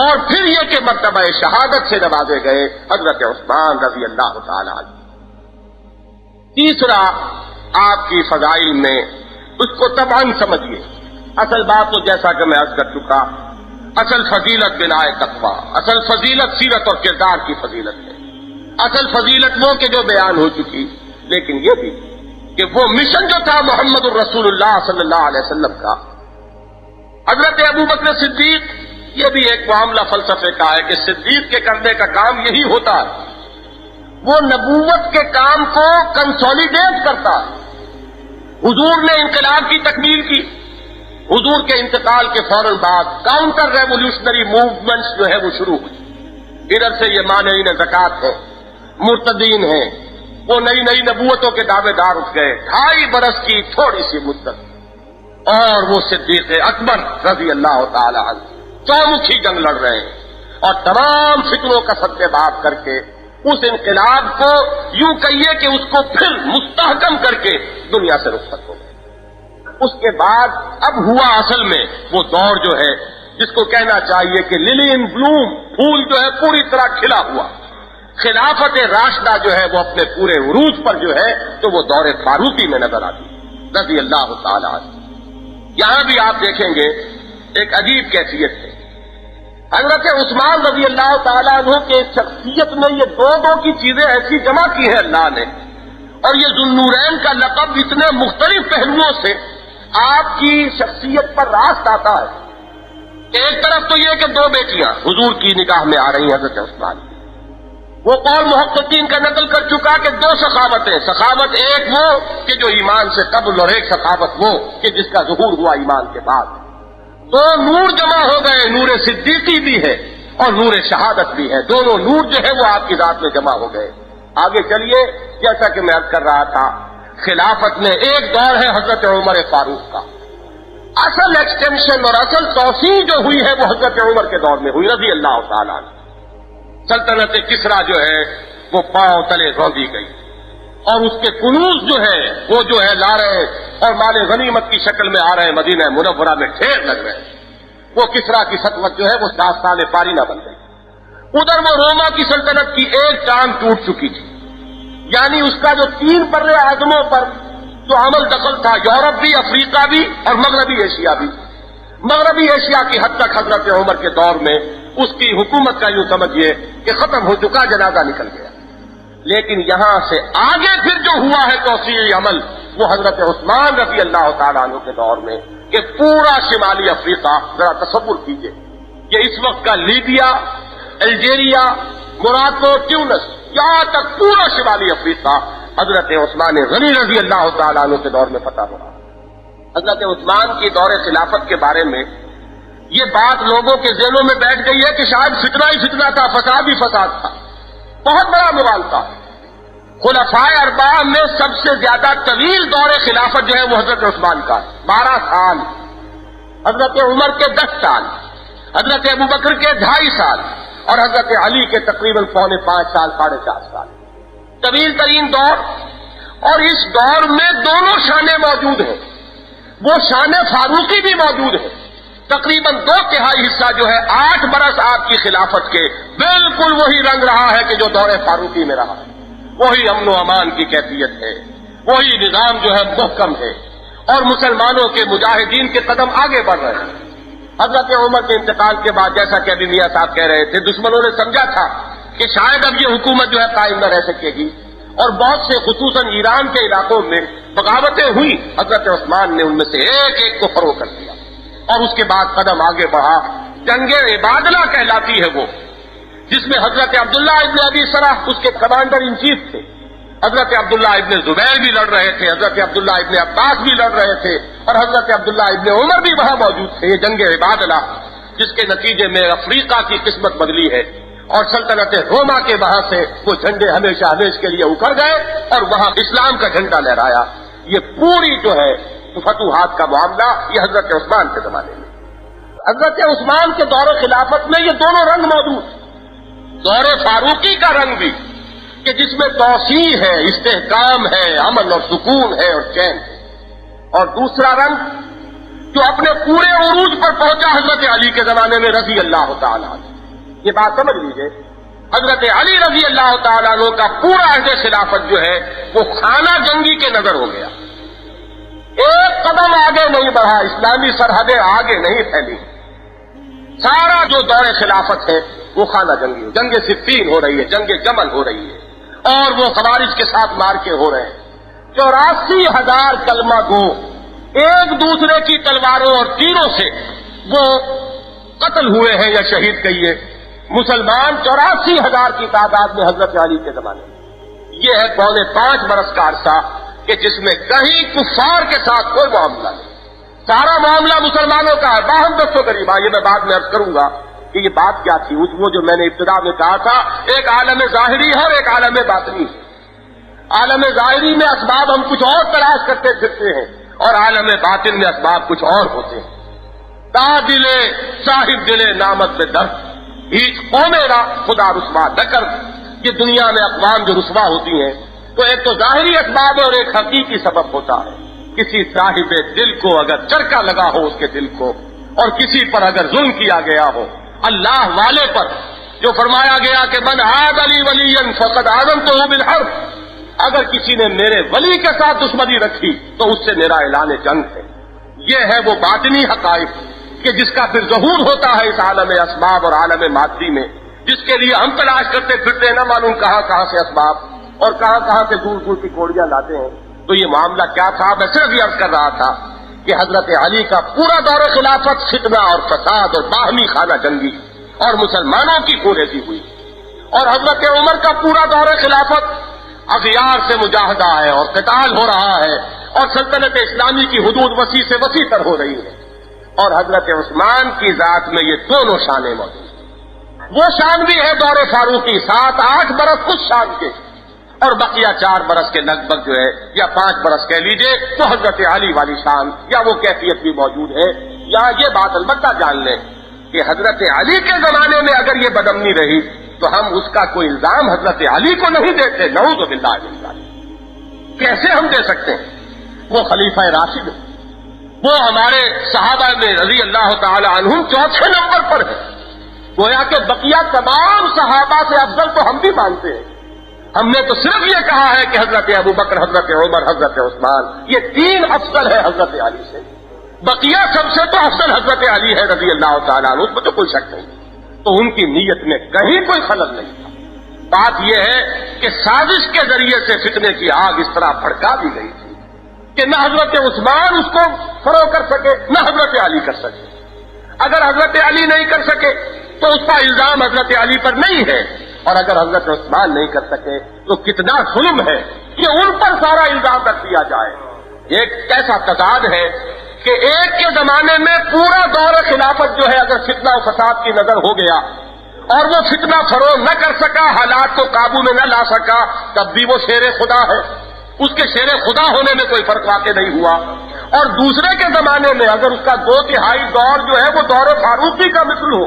اور پھر یہ کہ مرتبہ شہادت سے نوازے گئے حضرت عثمان رضی اللہ تعالیٰ عنہ۔ تیسرا آپ کی فضائل میں اس کو طبعاً سمجھیے، اصل بات تو جیسا کہ میں عرض کر چکا، اصل فضیلت بنائے تقویٰ، اصل فضیلت سیرت اور کردار کی فضیلت ہے، اصل فضیلت وہ کہ جو بیان ہو چکی، لیکن یہ بھی کہ وہ مشن جو تھا محمد الرسول اللہ صلی اللہ علیہ وسلم کا، حضرت ابو بکر صدیق، یہ بھی ایک معاملہ فلسفے کا ہے کہ صدیق کے کرنے کا کام یہی ہوتا ہے، وہ نبوت کے کام کو کنسولیڈیٹ کرتا ہے۔ حضور نے انقلاب کی تکمیل کی، حضور کے انتقال کے فوراً بعد کاؤنٹر ریولیوشنری موومنٹس جو ہے وہ شروع ہوئی، ادھر سے یہ مانعین زکوٰۃ ہیں، مرتدین ہیں، وہ نئی نئی نبوتوں کے دعوے دار اٹھ گئے، 2.5 برس کی تھوڑی سی مدت، اور وہ صدیق اکبر رضی اللہ تعالی عنہ چومکھی جنگ لڑ رہے ہیں، اور تمام فتنوں کا سدباب کر کے اس انقلاب کو یوں کہیے کہ اس کو پھر مستحکم کر کے دنیا سے رخصت ہو گئے۔ اس کے بعد اب ہوا اصل میں وہ دور جو ہے جس کو کہنا چاہیے کہ للی ان بلوم، پھول جو ہے پوری طرح کھلا ہوا، خلافت راشدہ جو ہے وہ اپنے پورے عروج پر جو ہے تو وہ دور فاروقی میں نظر آتی رضی اللہ تعالی عنہ۔ یہاں بھی آپ دیکھیں گے ایک عجیب کیفیت ہے، حضرت عثمان رضی اللہ تعالیٰ عنہ کے شخصیت میں یہ دو کی چیزیں ایسی جمع کی ہیں اللہ نے، اور یہ ذو النورین کا لقب اتنے مختلف پہلوؤں سے آپ کی شخصیت پر راست آتا ہے۔ ایک طرف تو یہ کہ 2 بیٹیاں حضور کی نگاہ میں آ رہی ہیں حضرت عثمان، وہ قول محققین کا نقل کر چکا کہ 2 سخاوتیں، سخاوت ایک وہ کہ جو ایمان سے قبل، اور ایک سخاوت وہ کہ جس کا ظہور ہوا ایمان کے بعد۔ 2 نور جمع ہو گئے، نور صدیقی بھی ہے اور نور شہادت بھی ہے، دونوں نور جو ہے وہ آپ کی ذات میں جمع ہو گئے۔ آگے چلیے، جیسا کہ میں عرض کر رہا تھا، خلافت میں ایک دور ہے حضرت عمر فاروق کا، اصل ایکسٹینشن اور اصل توسیع جو ہوئی ہے وہ حضرت عمر کے دور میں ہوئی رضی اللہ تعالیٰ عنہ۔ سلطنت کسریٰ جو ہے وہ پاؤں تلے روندی گئی، اور اس کے کنوز جو ہے وہ جو ہے لا رہے اور مال غنیمت کی شکل میں آ رہے ہیں، مدینہ منورہ میں ڈھیر لگ رہے ہیں۔ وہ کسریٰ کی سطوت جو ہے وہ داستان پارینہ بن گئی۔ ادھر وہ روما کی سلطنت کی ایک ٹانگ ٹوٹ چکی تھی، یعنی اس کا جو 3 بر اعظموں پر جو عمل دخل تھا، یورپ بھی، افریقہ بھی اور مغربی ایشیا بھی، مغربی ایشیا کی حد تک حضرت عمر کے دور میں اس کی حکومت کا یوں سمجھیے کہ ختم ہو چکا، جنازہ نکل گیا۔ لیکن یہاں سے آگے پھر جو ہوا ہے توسیعی عمل وہ حضرت عثمان رضی اللہ تعالیٰ عنہ کے دور میں، کہ پورا شمالی افریقہ، ذرا تصور کیجئے کہ اس وقت کا لیبیا، الجیریا، موراکو، ٹیونس، یہاں تک پورا شمالی افریقہ حضرت عثمان غنی رضی اللہ تعالیٰ عنہ کے دور میں فتح ہو رہا۔ حضرت عثمان کی دور خلافت کے بارے میں یہ بات لوگوں کے ذہنوں میں بیٹھ گئی ہے کہ شاید فتنہ ہی فتنہ تھا، فساد ہی فساد تھا، بہت بڑا موال تھا۔ خلفائے 4 میں سب سے زیادہ طویل دور خلافت جو ہے وہ حضرت عثمان کا، 12 سال، حضرت عمر کے 10 سال، حضرت ابو بکر کے 2.5 سال، اور حضرت علی کے تقریباً 4.25 سال، 4.5 سال، طویل ترین دور۔ اور اس دور میں دونوں شانیں موجود ہیں. وہ شان فاروقی بھی موجود ہے. تقریباً 2/3 حصہ جو ہے 8 برس آپ کی خلافت کے بالکل وہی رنگ رہا ہے کہ جو دور فاروقی میں رہا. وہی امن و امان کی کیفیت ہے, وہی نظام جو ہے محکم ہے, اور مسلمانوں کے مجاہدین کے قدم آگے بڑھ رہے ہیں. حضرت عمر کے انتقال کے بعد جیسا کہ ابھی میاں صاحب کہہ رہے تھے, دشمنوں نے سمجھا تھا کہ شاید اب یہ حکومت جو ہے قائم نہ رہ سکے گی, اور بہت سے خصوصاً ایران کے علاقوں میں بغاوتیں ہوئی. حضرت عثمان نے ان میں سے ایک ایک کو فروغ کر دیا اور اس کے بعد قدم آگے بڑھا. جنگ عبادلہ کہلاتی ہے وہ, جس میں حضرت عبداللہ ابن ابی سرح اس کے کمانڈر ان چیف تھے. حضرت عبداللہ ابن زبیر بھی لڑ رہے تھے, حضرت عبداللہ ابن عباس بھی لڑ رہے تھے, اور حضرت عبداللہ ابن عمر بھی وہاں موجود تھے. یہ جنگ عبادلہ جس کے نتیجے میں افریقہ کی قسمت بدلی ہے, اور سلطنت روما کے وہاں سے وہ جھنڈے ہمیشہ ہمیشہ کے لیے اکھڑ گئے اور وہاں اسلام کا جھنڈا لہرایا. یہ پوری جو ہے فتوحات کا معاملہ یہ حضرت عثمان کے زمانے میں. حضرت عثمان کے دور خلافت میں یہ دونوں رنگ موجود. دور فاروقی کا رنگ بھی کہ جس میں توسیع ہے, استحکام ہے, امن اور سکون ہے اور چین ہے, اور دوسرا رنگ جو اپنے پورے عروج پر پہنچا حضرت علی کے زمانے میں رضی اللہ تعالیٰ عنہ. یہ بات سمجھ لیجئے, حضرت علی رضی اللہ تعالیٰ عنہ کا پورا عہد خلافت جو ہے وہ خانہ جنگی کے نظر ہو گیا. ایک قدم آگے نہیں بڑھا, اسلامی سرحدیں آگے نہیں پھیلی. سارا جو دور خلافت ہے وہ خانہ جنگی, جنگ صفین ہو رہی ہے, جنگ جمل ہو رہی ہے, اور وہ خوارج کے ساتھ مار کے ہو رہے ہیں. 84,000 کلمہ گو ایک دوسرے کی تلواروں اور تیروں سے وہ قتل ہوئے ہیں یا شہید کہیے مسلمان 84,000 کی تعداد میں حضرت علی کے زمانے میں. یہ ہے 5.25 برس کا عرصہ کہ جس میں کہیں کفار کے ساتھ کوئی معاملہ نہیں, سارا معاملہ مسلمانوں کا ہے. باہم دستوں غریبا, یہ میں بعد میں عرض کروں گا کہ یہ بات کیا تھی. وہ جو میں نے ابتدا میں کہا تھا, ایک عالم ظاہری ہے اور ایک عالم باطنی ہے. عالم ظاہری میں اسباب ہم کچھ اور تلاش کرتے پھرتے ہیں, اور عالم باطن میں اسباب کچھ اور ہوتے ہیں. تا دلے صاحب دلے نامت میں درد, ہیچ قوم را خدا رسوا نہ کر. یہ دنیا میں اقوام جو رسوا ہوتی ہیں تو ایک تو ظاہری اسباب ہے اور ایک حقیقی سبب ہوتا ہے. کسی صاحب دل کو اگر چرکا لگا ہو اس کے دل کو, اور کسی پر اگر ظلم کیا گیا ہو, اللہ والے پر جو فرمایا گیا کہ من عاد علی ولی فقد آذنتہ بالحرب, اگر کسی نے میرے ولی کے ساتھ دشمنی رکھی تو اس سے میرا اعلان جنگ ہے. یہ ہے وہ باطنی حقائق کہ جس کا پھر ظہور ہوتا ہے اس عالم اسباب اور عالم مادی میں, جس کے لیے ہم تلاش کرتے پھرتے ہیں نہ معلوم کہاں کہاں سے اسباب اور کہاں کہاں سے دور دور کی کوڑیاں لاتے ہیں. تو یہ معاملہ کیا تھا, میں صرف یہ عرض کر رہا تھا کہ حضرت علی کا پورا دور خلافت فتنہ اور فساد اور باہمی خانہ جنگی اور مسلمانوں کی کوریزی ہوئی, اور حضرت عمر کا پورا دور خلافت اغیار سے مجاہدہ ہے اور قتال ہو رہا ہے, اور سلطنت اسلامی کی حدود وسیع سے وسیع تر ہو رہی ہے. اور حضرت عثمان کی ذات میں یہ دونوں شانیں موجود ہیں. وہ شان بھی ہے دور فاروقی 7-8 برس اس شان کے, اور بقیہ 4 برس کے لگ بھگ جو ہے یا 5 برس کہہ لیجئے تو حضرت علی والی شان یا وہ کیفیت بھی موجود ہے. یا یہ بات البتہ جان لیں کہ حضرت علی کے زمانے میں اگر یہ بدامنی رہی تو ہم اس کا کوئی الزام حضرت علی کو نہیں دیتے, نعوذ باللہ من ذالک. کیسے ہم دے سکتے ہیں؟ وہ خلیفہ راشد, وہ ہمارے صحابہ میں رضی اللہ تعالی عنہم 4 نمبر پر ہے. گویا کہ بقیہ تمام صحابہ سے افضل تو ہم بھی مانتے ہیں. ہم نے تو صرف یہ کہا ہے کہ حضرت ابو بکر, حضرت عمر, حضرت عثمان یہ 3 افضل ہے حضرت علی سے. بقیہ سب سے تو افضل حضرت علی ہے رضی اللہ تعالیٰ عنہ, اس میں تو کوئی شک نہیں. تو ان کی نیت میں کہیں کوئی خلل نہیں تھا. بات یہ ہے کہ سازش کے ذریعے سے فتنے کی آگ اس طرح بھڑکا دی گئی تھی کہ نہ حضرت عثمان اس کو فروغ کر سکے نہ حضرت علی کر سکے. اگر حضرت علی نہیں کر سکے تو اس کا الزام حضرت علی پر نہیں ہے, اور اگر حضرت عثمان نہیں کر سکے تو کتنا ظلم ہے کہ ان پر سارا الزام رکھ دیا جائے. ایک کیسا تضاد ہے کہ ایک کے زمانے میں پورا دور خلافت جو ہے اگر فتنہ و فساد کی نظر ہو گیا اور وہ فتنہ فروغ نہ کر سکا, حالات کو قابو میں نہ لا سکا, تب بھی وہ شیر خدا ہے, اس کے شیر خدا ہونے میں کوئی فرق واقع نہیں ہوا. اور دوسرے کے زمانے میں اگر اس کا 2/3 دور جو ہے وہ دور فاروقی کا مثل ہو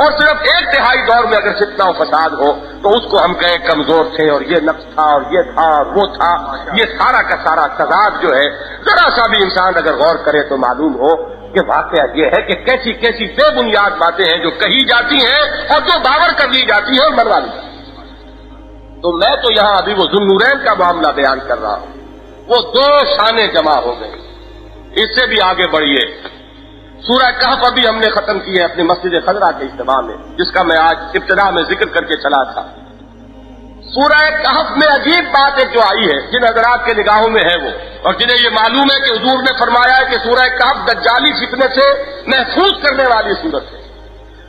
اور صرف 1/3 دور میں اگر فتنہ و فساد ہو تو اس کو ہم کہیں کمزور تھے اور یہ نقص تھا اور یہ تھا اور وہ تھا. یہ سارا کا سارا تضاد جو ہے ذرا سا بھی انسان اگر غور کرے تو معلوم ہو کہ واقعہ یہ ہے کہ کیسی کیسی بے بنیاد باتیں ہیں جو کہی جاتی ہیں اور جو باور کر لی جاتی ہیں اور مروا لی جاتی ہیں. تو میں تو یہاں ابھی وہ ذوالنورین کا معاملہ بیان کر رہا ہوں. وہ 2 شانیں جمع ہو گئے. اس سے بھی آگے بڑھیے. سورہ کہف ابھی ہم نے ختم کی ہے اپنی مسجد خضرا کے اجتماع میں، جس کا میں آج ابتدا میں ذکر کر کے چلا تھا. سورہ کہف میں عجیب بات ایک جو آئی ہے جن حضرات کے نگاہوں میں ہے وہ، اور جنہیں یہ معلوم ہے کہ حضور نے فرمایا ہے کہ سورہ کہف دجالی فتنے سے محفوظ کرنے والی سورت ہے.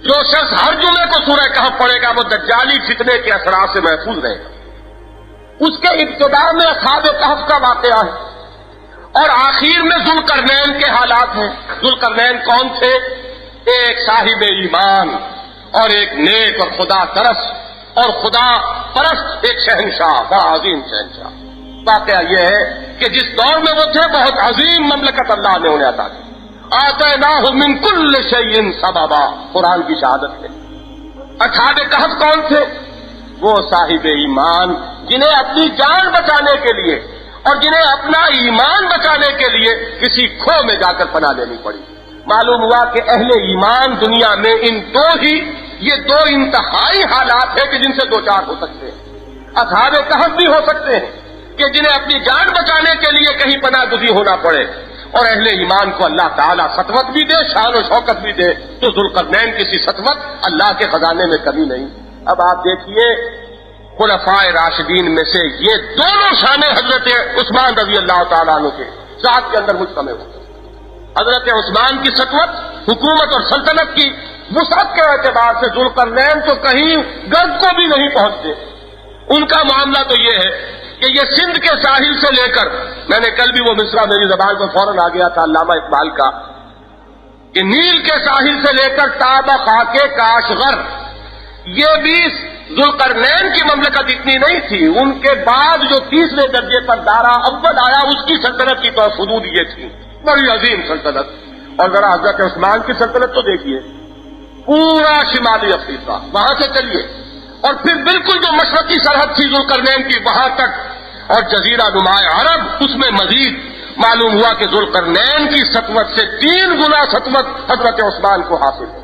جو شخص ہر جمعے کو سورہ کہف پڑھے گا وہ دجالی فتنے کے اثرات سے محفوظ رہے گا. اس کے ابتدا میں اصحاب کہف کا واقعہ ہے اور آخر میں ذوالقرنین کے حالات ہیں. ذوالقرنین کون تھے؟ ایک صاحب ایمان اور ایک نیک اور خدا ترس اور خدا پرست ایک شہنشاہ، بڑا عظیم شہنشاہ. واقعہ یہ ہے کہ جس دور میں وہ تھے بہت عظیم مملکت اللہ نے انہیں عطا کی. آتیناہ من کل شیء سببا، قرآن کی شہادت ہے. اصحاب کہف کون تھے؟ وہ صاحب ایمان جنہیں اپنی جان بچانے کے لیے اور جنہیں اپنا ایمان بچانے کے لیے کسی کھو میں جا کر پناہ لینی پڑی. معلوم ہوا کہ اہل ایمان دنیا میں ان یہ دو انتہائی حالات ہیں کہ جن سے 2 چار ہو سکتے ہیں. اصحاب کہف بھی ہو سکتے ہیں کہ جنہیں اپنی جان بچانے کے لیے کہیں پناہ گزین ہونا پڑے، اور اہل ایمان کو اللہ تعالیٰ سطوت بھی دے، شان و شوکت بھی دے. تو ذوالقرنین کسی سطوت اللہ کے خزانے میں کمی نہیں. اب آپ دیکھیے خلفائے راشدین میں سے یہ دونوں شانیں حضرت عثمان رضی اللہ تعالیٰ عنہ کے ذات کے اندر مجتمع ہوتے ہیں. حضرت عثمان کی سطوت، حکومت اور سلطنت کی وسعت کے اعتبار سے ذوالقرنین تو کہیں گرد کو بھی نہیں پہنچتے. ان کا معاملہ تو یہ ہے کہ یہ سندھ کے ساحل سے لے کر، میں نے کل بھی وہ مصرع میری زبان کو فوراً آ گیا تھا علامہ اقبال کا، کہ نیل کے ساحل سے لے کر تابہ خاک کاشغر، یہ بھی ذوالقرنین کی مملکت اتنی نہیں تھی. ان کے بعد جو 3رے درجے پر دارا اول آیا اس کی سلطنت کی تو حدود یہ تھی، بڑی عظیم سلطنت. اور ذرا حضرت عثمان کی سلطنت تو دیکھیے، پورا شمالی افریقہ وہاں سے چلیے اور پھر بالکل جو مشرقی سرحد تھی ذوالقرنین کی وہاں تک، اور جزیرہ نمائے عرب اس میں مزید. معلوم ہوا کہ ذوالقرنین کی سطوت سے 3 گنا سطوت حضرت عثمان کو حاصل ہے.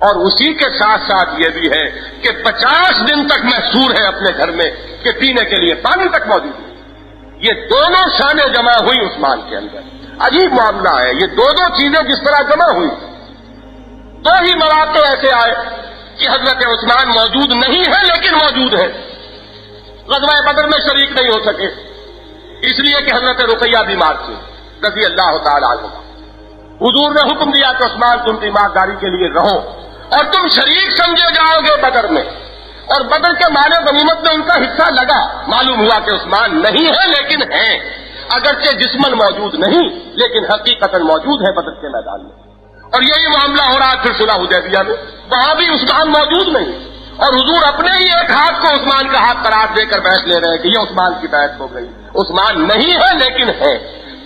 اور اسی کے ساتھ ساتھ یہ بھی ہے کہ 50 دن تک محصور ہے اپنے گھر میں کہ پینے کے لیے پانی تک موجود ہے. یہ دونوں شانیں جمع ہوئی عثمان کے اندر. عجیب معاملہ ہے. یہ دو چیزیں جس طرح جمع ہوئی، 2 ہی مواقع ایسے آئے کہ حضرت عثمان موجود نہیں ہے لیکن موجود ہے. غزوہ بدر میں شریک نہیں ہو سکے اس لیے کہ حضرت رقیہ بیمار تھی رضی اللہ تعالی عنہ. حضور نے حکم دیا کہ عثمان تم تیمارداری کے لیے رہو اور تم شریک سمجھے جاؤ گے بدر میں. اور بدر کے مال غنیمت میں ان کا حصہ لگا. معلوم ہوا کہ عثمان نہیں ہے لیکن ہیں، اگرچہ جسمن موجود نہیں لیکن حقیقتاً موجود ہے بدر کے میدان میں. اور یہی معاملہ ہو رہا پھر صلح حدیبیہ میں، وہاں بھی عثمان موجود نہیں اور حضور اپنے ہی ایک ہاتھ کو عثمان کا ہاتھ قرار دے کر بیعت لے رہے ہیں کہ یہ عثمان کی بیعت ہو گئی. عثمان نہیں ہے لیکن ہے.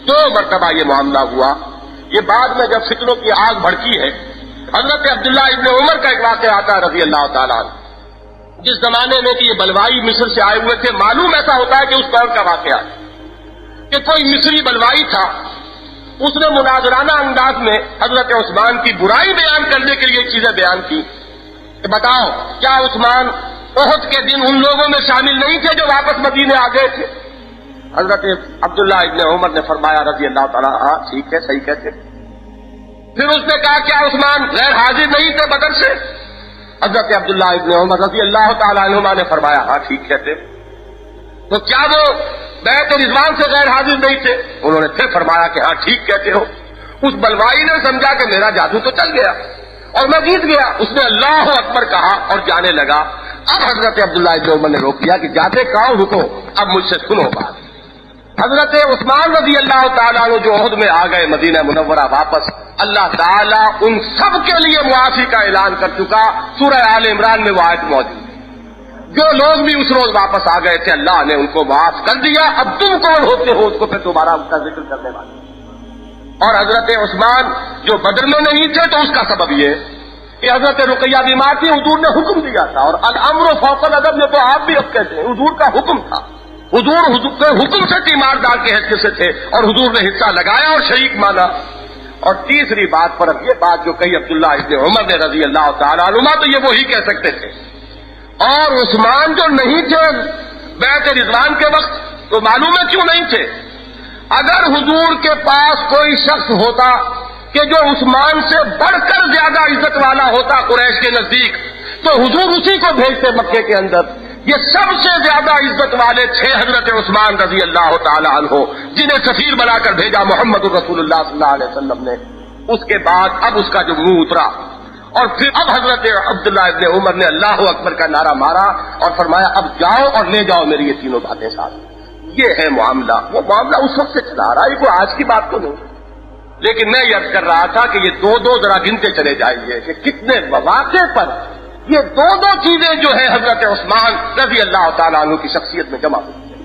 2 مرتبہ یہ معاملہ ہوا. یہ بعد میں جب فتنوں کی آگ بھڑکی ہے، حضرت عبداللہ ابن عمر کا ایک واقعہ آتا ہے رضی اللہ تعالیٰ عنہ، جس زمانے میں کہ یہ بلوائی مصر سے آئے ہوئے تھے. معلوم ایسا ہوتا ہے کہ اس دور کا واقعہ کہ کوئی مصری بلوائی تھا، اس نے مناظرانہ انداز میں حضرت عثمان کی برائی بیان کرنے کے لیے چیزیں بیان کی کہ بتاؤ کیا عثمان احد کے دن ان لوگوں میں شامل نہیں تھے جو واپس مدینے آ گئے تھے؟ حضرت عبداللہ ابن عمر نے فرمایا رضی اللہ تعالیٰ ہاں ٹھیک ہے صحیح کہتے. پھر اس نے کہا کیا عثمان غیر حاضر نہیں تھے بدر سے؟ حضرت عبداللہ ابن عمر رضی اللہ تعالیٰ عنہما نے فرمایا ہاں ٹھیک کہتے. تو کیا وہ بیعت رضوان سے غیر حاضر نہیں تھے؟ انہوں نے پھر فرمایا کہ ہاں ٹھیک کہتے ہو. اس بلوائی نے سمجھا کہ میرا جادو تو چل گیا اور میں جیت گیا. اس نے اللہ اکبر کہا اور جانے لگا. اب حضرت عبداللہ ابن عمر نے روک دیا کہ جاتے کہاں رکو، اب مجھ سے سنو بات. حضرت عثمان رضی اللہ تعالیٰ عنہ جو عہد میں آ گئے مدینہ منورہ واپس، اللہ تعالیٰ ان سب کے لیے معافی کا اعلان کر چکا. سورہ آل عمران میں وہ آیت موجود ہے. جو لوگ بھی اس روز واپس آ گئے تھے اللہ نے ان کو معاف کر دیا. اب تم کون ہوتے ہو اس کو پھر دوبارہ اس کا ذکر کرنے والے. اور حضرت عثمان جو بدر میں نہیں تھے تو اس کا سبب یہ کہ حضرت رقیہ بیمار تھی، حضور نے حکم دیا تھا، اور الامر فوق الادب میں تو آپ بھی اب کہتے ہیں، حضور کا حکم تھا، حضور کے حکم سے تیماردار کے حصے سے تھے اور حضور نے حصہ لگایا اور شریک مانا۔ اور تیسری بات پر اب یہ بات جو کہی عبداللہ ابن عمر نے رضی اللہ تعالیٰ عنہما، تو یہ وہی کہہ سکتے تھے، اور عثمان جو نہیں تھے بیعت رضوان کے وقت، تو معلوم ہے کیوں نہیں تھے؟ اگر حضور کے پاس کوئی شخص ہوتا کہ جو عثمان سے بڑھ کر زیادہ عزت والا ہوتا قریش کے نزدیک، تو حضور اسی کو بھیجتے مکے کے اندر۔ یہ سب سے زیادہ عزت والے تھے حضرت عثمان رضی اللہ تعالی عنہ، جنہیں سفیر بنا کر بھیجا محمد رسول اللہ صلی اللہ علیہ وسلم نے۔ اس کے بعد اب اس کا جو منہ اترا، اور پھر اب حضرت عبداللہ ابن عمر نے اللہ اکبر کا نعرہ مارا اور فرمایا اب جاؤ اور لے جاؤ میری یہ تینوں باتیں ساتھ۔ یہ ہے معاملہ، وہ معاملہ اس وقت سے چلا رہا ہے، کوئی آج کی بات تو نہیں۔ لیکن میں یہ عرض کر رہا تھا کہ یہ دو دو ذرا گنتے چلے جائیے کہ کتنے مواقع پر یہ دو دو چیزیں جو ہے حضرت عثمان رضی اللہ تعالیٰ عنہ کی شخصیت میں جمع ہوئی ہیں۔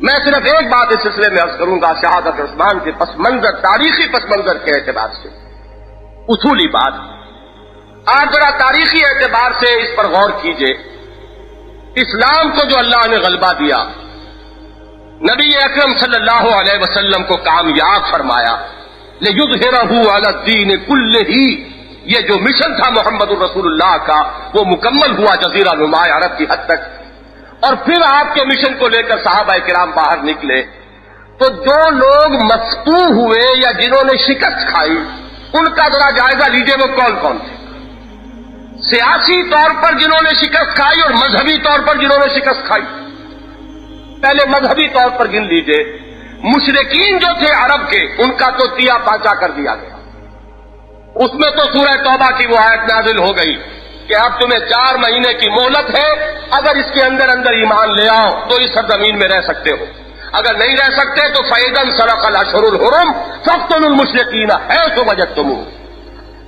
میں صرف ایک بات اس سلسلے میں عرض کروں گا، شہادت عثمان کے پس منظر، تاریخی پس منظر کے اعتبار سے اصولی بات، آپ ذرا تاریخی اعتبار سے اس پر غور کیجئے۔ اسلام کو جو اللہ نے غلبہ دیا، نبی اکرم صلی اللہ علیہ وسلم کو کامیاب فرمایا، لِيُظْهِرَهُ عَلَى الدِّينِ كُلِّهِ، یہ جو مشن تھا محمد الرسول اللہ کا وہ مکمل ہوا جزیرہ نما عرب کی حد تک۔ اور پھر آپ کے مشن کو لے کر صحابہ کرام باہر نکلے، تو جو لوگ مفتون ہوئے یا جنہوں نے شکست کھائی، ان کا ذرا جائزہ لیجئے وہ کون کون تھے۔ سیاسی طور پر جنہوں نے شکست کھائی اور مذہبی طور پر جنہوں نے شکست کھائی۔ پہلے مذہبی طور پر گن لیجئے، مشرکین جو تھے عرب کے، ان کا تو تیا پاچا کر دیا گیا۔ اس میں تو سورہ توبہ کی وہ آیت نازل ہو گئی کہ اب تمہیں 4 مہینے کی مہلت ہے، اگر اس کے اندر ایمان لے آؤ تو اس سرزمین میں رہ سکتے ہو، اگر نہیں رہ سکتے تو فَإِذَا انْسَلَخَ الْأَشْهُرُ الْحُرُمُ فَاقْتُلُوا الْمُشْرِكِينَ حَيْثُ وَجَدتُّمُوهُمْ۔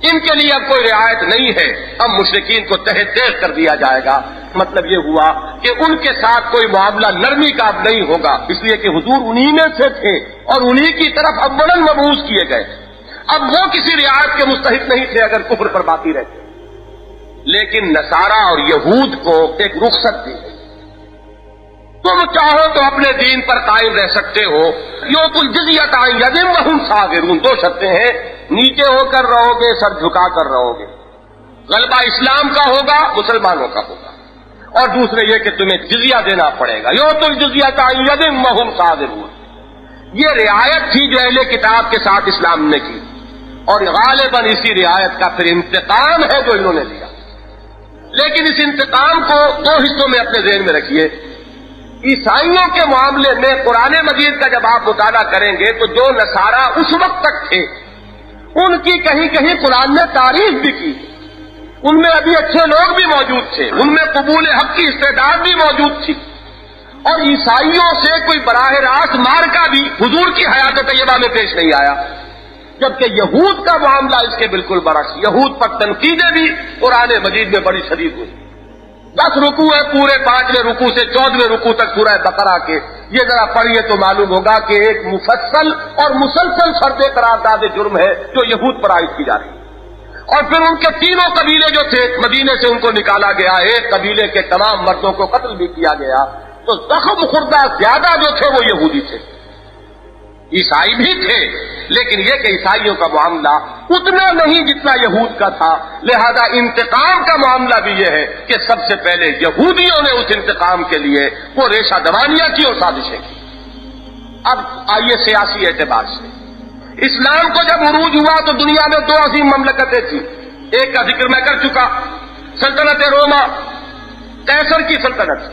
ان کے لیے اب کوئی رعایت نہیں ہے، اب مشرکین کو تہہ تیغ کر دیا جائے گا۔ مطلب یہ ہوا کہ ان کے ساتھ کوئی معاملہ نرمی کا اب نہیں ہوگا، اس لیے کہ حضور انہی میں سے تھے اور انہی کی طرف اولاً مبعوث کیے گئے۔ اب وہ کسی رعایت کے مستحق نہیں تھے اگر کفر پر باقی رہتے۔ لیکن نصارہ اور یہود کو ایک رخصت دی گئی، تم چاہو تو اپنے دین پر قائم رہ سکتے ہو، یؤتوا الجزیۃ عن ید وہم صاغرون۔ 2 شرطیں ہیں، نیچے ہو کر رہو گے، سر جھکا کر رہو گے، غلبہ اسلام کا ہوگا، مسلمانوں کا ہوگا، اور دوسرے یہ کہ تمہیں جزیہ دینا پڑے گا، یؤتوا الجزیۃ عن ید وہم صاغرون۔ یہ رعایت تھی جو اہل کتاب کے ساتھ اسلام نے کی، اور غالباً اسی رعایت کا پھر انتقام ہے جو انہوں نے لیا۔ لیکن اس انتقام کو 2 حصوں میں اپنے ذہن میں رکھیے۔ عیسائیوں کے معاملے میں قرآن مجید کا جب آپ مطالعہ کریں گے تو جو نصارہ اس وقت تک تھے ان کی کہیں کہیں قرآن نے تعریف بھی کی، ان میں ابھی اچھے لوگ بھی موجود تھے، ان میں قبول حق کی استعداد بھی موجود تھی، اور عیسائیوں سے کوئی براہ راست مار کا بھی حضور کی حیات طیبہ میں پیش نہیں آیا۔ جبکہ یہود کا معاملہ اس کے بالکل برعکس، یہود پر تنقیدیں بھی قرآن مجید میں بڑی شدید ہوئی۔ 10 رکوع ہے پورے، 5ویں رکوع سے 14ویں رکوع تک سورہ بقرہ کے، یہ ذرا پڑھیے تو معلوم ہوگا کہ ایک مفصل اور مسلسل فرد قرارداد جرم ہے جو یہود پر عائد کی جا رہی ہے۔ اور پھر ان کے 3 قبیلے جو تھے مدینے سے ان کو نکالا گیا، ایک قبیلے کے تمام مردوں کو قتل بھی کیا گیا، تو زخم خوردہ زیادہ جو تھے وہ یہودی تھے، عیسائی بھی تھے، لیکن یہ کہ عیسائیوں کا معاملہ اتنا نہیں جتنا یہود کا تھا، لہذا انتقام کا معاملہ بھی یہ ہے کہ سب سے پہلے یہودیوں نے اس انتقام کے لیے وہ ریشہ دوانیاں کی اور سازشیں کی۔ اب آئیے سیاسی اعتبار سے، اسلام کو جب عروج ہوا تو دنیا میں 2 عظیم مملکتیں تھیں، ایک کا ذکر میں کر چکا، سلطنت روما، قیصر کی سلطنت،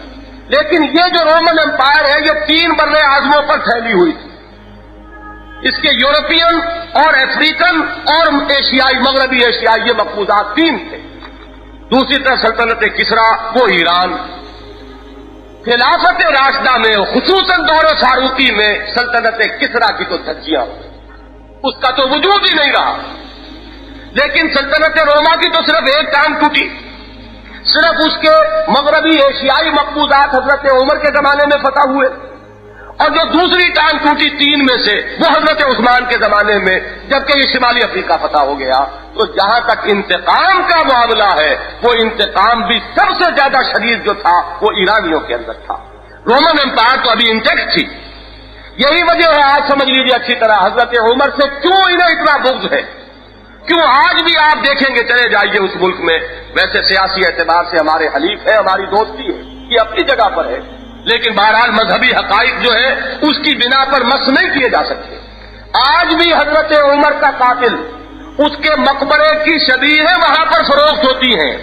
لیکن یہ جو رومن امپائر ہے یہ 3 بر اعظموں پر پھیلی ہوئی تھی۔ اس کے یورپین اور افریقن اور ایشیائی، مغربی ایشیائی، یہ مقبوضات 3 تھے۔ دوسری طرف سلطنت کسریٰ وہ ایران، خلافت راشدہ میں خصوصاً دور فاروقی میں سلطنت کسریٰ کی تو دھجیاں ہوئی، اس کا تو وجود ہی نہیں رہا۔ لیکن سلطنت روما کی تو صرف ایک ٹانگ ٹوٹی، صرف اس کے مغربی ایشیائی مقبوضات حضرت عمر کے زمانے میں فتح ہوئے، اور جو دوسری ٹانگ ٹوٹی 3 میں سے وہ حضرت عثمان کے زمانے میں، جبکہ یہ شمالی افریقہ فتح ہو گیا۔ تو تو جہاں تک انتقام کا معاملہ ہے وہ انتقام بھی سب سے زیادہ شدید جو تھا وہ ایرانیوں کے اندر تھا. رومن امپائر تو ابھی انٹیکٹ تھی. یہی وجہ ہے آج سمجھ لیجیے اچھی طرح حضرت عمر سے کیوں انہیں اتنا بغض ہے. کیوں آج بھی آپ دیکھیں گے, چلے جائیے اس ملک میں, ویسے سیاسی اعتبار سے ہمارے حلیف ہے, ہماری دوستی ہے, یہ اپنی جگہ پر ہے, لیکن بہرحال مذہبی حقائق جو ہے اس کی بنا پر مس نہیں کیے جا سکتے. آج بھی حضرت عمر کا قاتل, اس کے مقبرے کی شبیہیں وہاں پر فروخت ہوتی ہیں.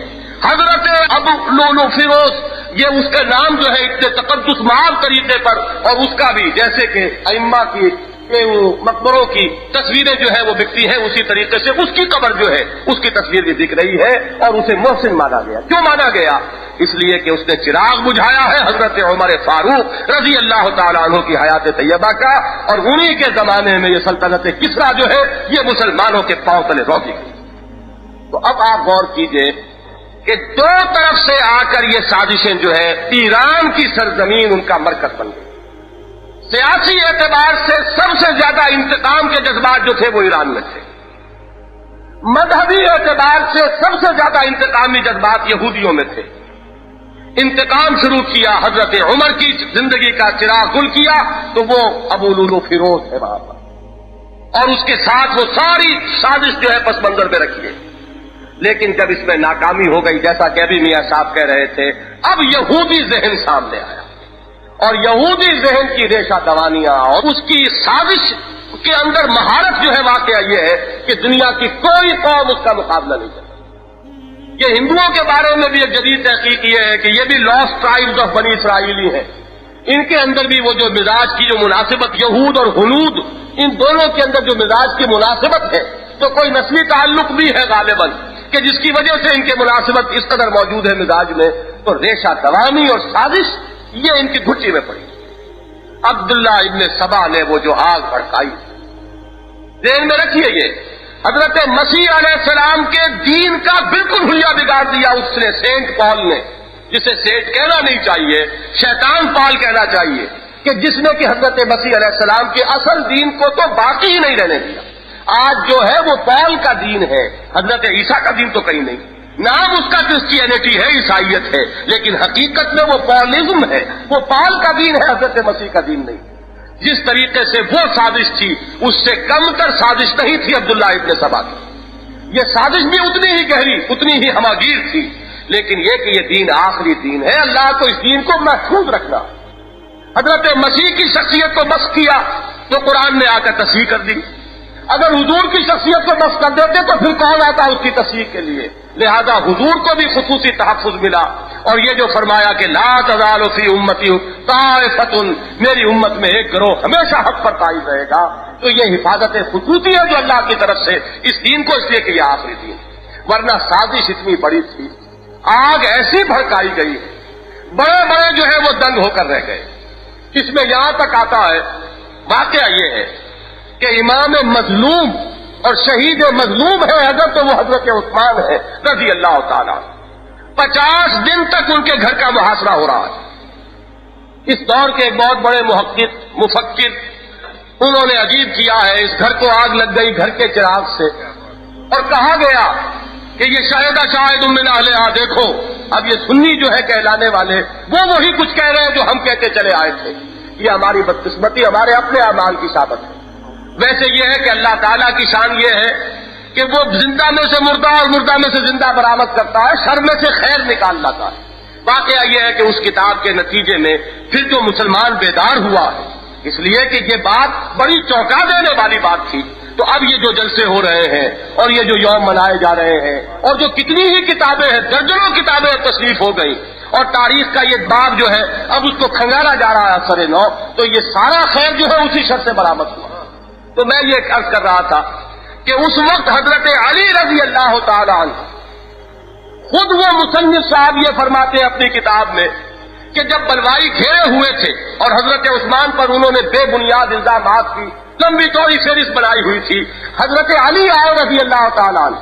حضرت ابو لولو فیروز, یہ اس کا نام جو ہے اتنے تقدس مآب طریقے پر, اور اس کا بھی جیسے کہ ائمہ کی مقبروں کی تصویریں جو ہے وہ بکتی ہیں, اسی طریقے سے اس کی قبر جو ہے اس کی تصویر بھی بک رہی ہے, اور اسے محسن مانا گیا. کیوں مانا گیا؟ اس لیے کہ اس نے چراغ بجھایا ہے حضرت عمر فاروق رضی اللہ تعالیٰ عنہ کی حیات طیبہ کا, اور انہی کے زمانے میں یہ سلطنت کسریٰ جو ہے یہ مسلمانوں کے پاؤں تلے روکی گئی. تو اب آپ غور کیجئے کہ دو طرف سے آ کر یہ سازشیں جو ہے ایران کی سرزمین ان کا مرکز بن گئی. سیاسی اعتبار سے سب سے زیادہ انتقام کے جذبات جو تھے وہ ایران میں تھے. مذہبی اعتبار سے سب سے زیادہ انتقامی جذبات یہودیوں میں تھے. انتقام شروع کیا, حضرت عمر کی زندگی کا چراغ گل کیا تو وہ ابو لولو فیروز ہے وہاں پر, اور اس کے ساتھ وہ ساری سازش جو ہے پس منظر میں رکھی ہے. لیکن جب اس میں ناکامی ہو گئی, جیسا کہ ابھی میاں صاحب کہہ رہے تھے, اب یہودی ذہن سامنے آیا, اور یہودی ذہن کی ریشہ دوانیاں اور اس کی سازش کے اندر مہارت جو ہے واقعہ یہ ہے کہ دنیا کی کوئی قوم اس کا مقابلہ نہیں کرتی. یہ ہندوؤں کے بارے میں بھی ایک جدید تحقیق یہ ہے کہ یہ بھی لاسٹ ٹرائبز آف بنی اسرائیلی ہیں. ان کے اندر بھی وہ جو مزاج کی جو مناسبت, یہود اور ہنود ان دونوں کے اندر جو مزاج کی مناسبت ہے, تو کوئی نسلی تعلق بھی ہے غالباً کہ جس کی وجہ سے ان کے مناسبت اس قدر موجود ہے مزاج میں. تو ریشہ دوانی اور سازش یہ ان کی گھٹی میں پڑی. عبداللہ ابن سبا نے وہ جو آگ بھڑکائی, ذہن میں رکھیے, یہ حضرت مسیح علیہ السلام کے دین کا بالکل حلیہ بگاڑ دیا اس نے. سینٹ پال نے, جسے سینٹ کہنا نہیں چاہیے, شیطان پال کہنا چاہیے, کہ جس نے کہ حضرت مسیح علیہ السلام کے اصل دین کو تو باقی ہی نہیں رہنے دیا. آج جو ہے وہ پال کا دین ہے, حضرت عیسیٰ کا دین تو کہیں نہیں. نام اس کا کرسچینٹی ہے, عیسائیت ہے, لیکن حقیقت میں وہ پالزم ہے, وہ پال کا دین ہے, حضرت مسیح کا دین نہیں. جس طریقے سے وہ سازش تھی اس سے کم تر سازش نہیں تھی عبداللہ ابن سبا کی. یہ سازش بھی اتنی ہی گہری, اتنی ہی ہماگیر تھی, لیکن یہ کہ یہ دین آخری دین ہے, اللہ کو اس دین کو محفوظ رکھنا. حضرت مسیح کی شخصیت کو بس کیا تو قرآن نے آ کر تصحیح کر دی. اگر حضور کی شخصیت کو بس کر دیتے تو پھر کون آتا اس کی تصحیح کے لیے؟ لہذا حضور کو بھی خصوصی تحفظ ملا, اور یہ جو فرمایا کہ لا تزال فی امتی طائفۃ, میری امت میں ایک گروہ ہمیشہ حق پر قائم رہے گا, تو یہ حفاظت خصوصی ہے جو اللہ کی طرف سے اس دین کو, اس لیے کہ یہ آخری دین. ورنہ سازش اتنی بڑی تھی, آگ ایسی بھڑکائی گئی, بڑے بڑے جو ہے وہ دنگ ہو کر رہ گئے. اس میں یہاں تک آتا ہے, واقعہ یہ ہے کہ امام مظلوم اور شہید مظلوم ہے اگر تو وہ حضرت عثمان ہے رضی اللہ تعالیٰ. 50 دن تک ان کے گھر کا محاصرہ ہو رہا ہے. اس دور کے ایک بہت بڑے محقق مفکر, انہوں نے عجیب کیا ہے, اس گھر کو آگ لگ گئی گھر کے چراغ سے, اور کہا گیا کہ یہ شاہد من اہلہا, دیکھو اب یہ سنی جو ہے کہلانے والے وہ وہی کچھ کہہ رہے ہیں جو ہم کہتے چلے آئے تھے. یہ ہماری بدقسمتی, ہمارے اپنے اعمال کی ثابت ہے. ویسے یہ ہے کہ اللہ تعالیٰ کی شان یہ ہے کہ وہ زندہ میں سے مردہ اور مردہ میں سے زندہ برآمد کرتا ہے, شر میں سے خیر نکال لاتا ہے. واقعہ یہ ہے کہ اس کتاب کے نتیجے میں پھر جو مسلمان بیدار ہوا ہے, اس لیے کہ یہ بات بڑی چونکا دینے والی بات تھی. تو اب یہ جو جلسے ہو رہے ہیں اور یہ جو یوم منائے جا رہے ہیں, اور جو کتنی ہی کتابیں ہیں, درجنوں کتابیں تصنیف ہو گئی, اور تاریخ کا یہ باب جو ہے اب اس کو کھنگالا جا رہا ہے اثر نو, تو یہ سارا خیر جو ہے اسی شر سے برآمد ہوا. تو میں یہ عرض کر رہا تھا کہ اس وقت حضرت علی رضی اللہ تعالی عنہ, خود وہ مصنف صاحب یہ فرماتے ہیں اپنی کتاب میں کہ جب بلوائی گھیرے ہوئے تھے اور حضرت عثمان پر انہوں نے بے بنیاد الزامات کی لمبی چوڑی فہرست بنائی ہوئی تھی, حضرت علی آئے رضی اللہ تعالی عنہ,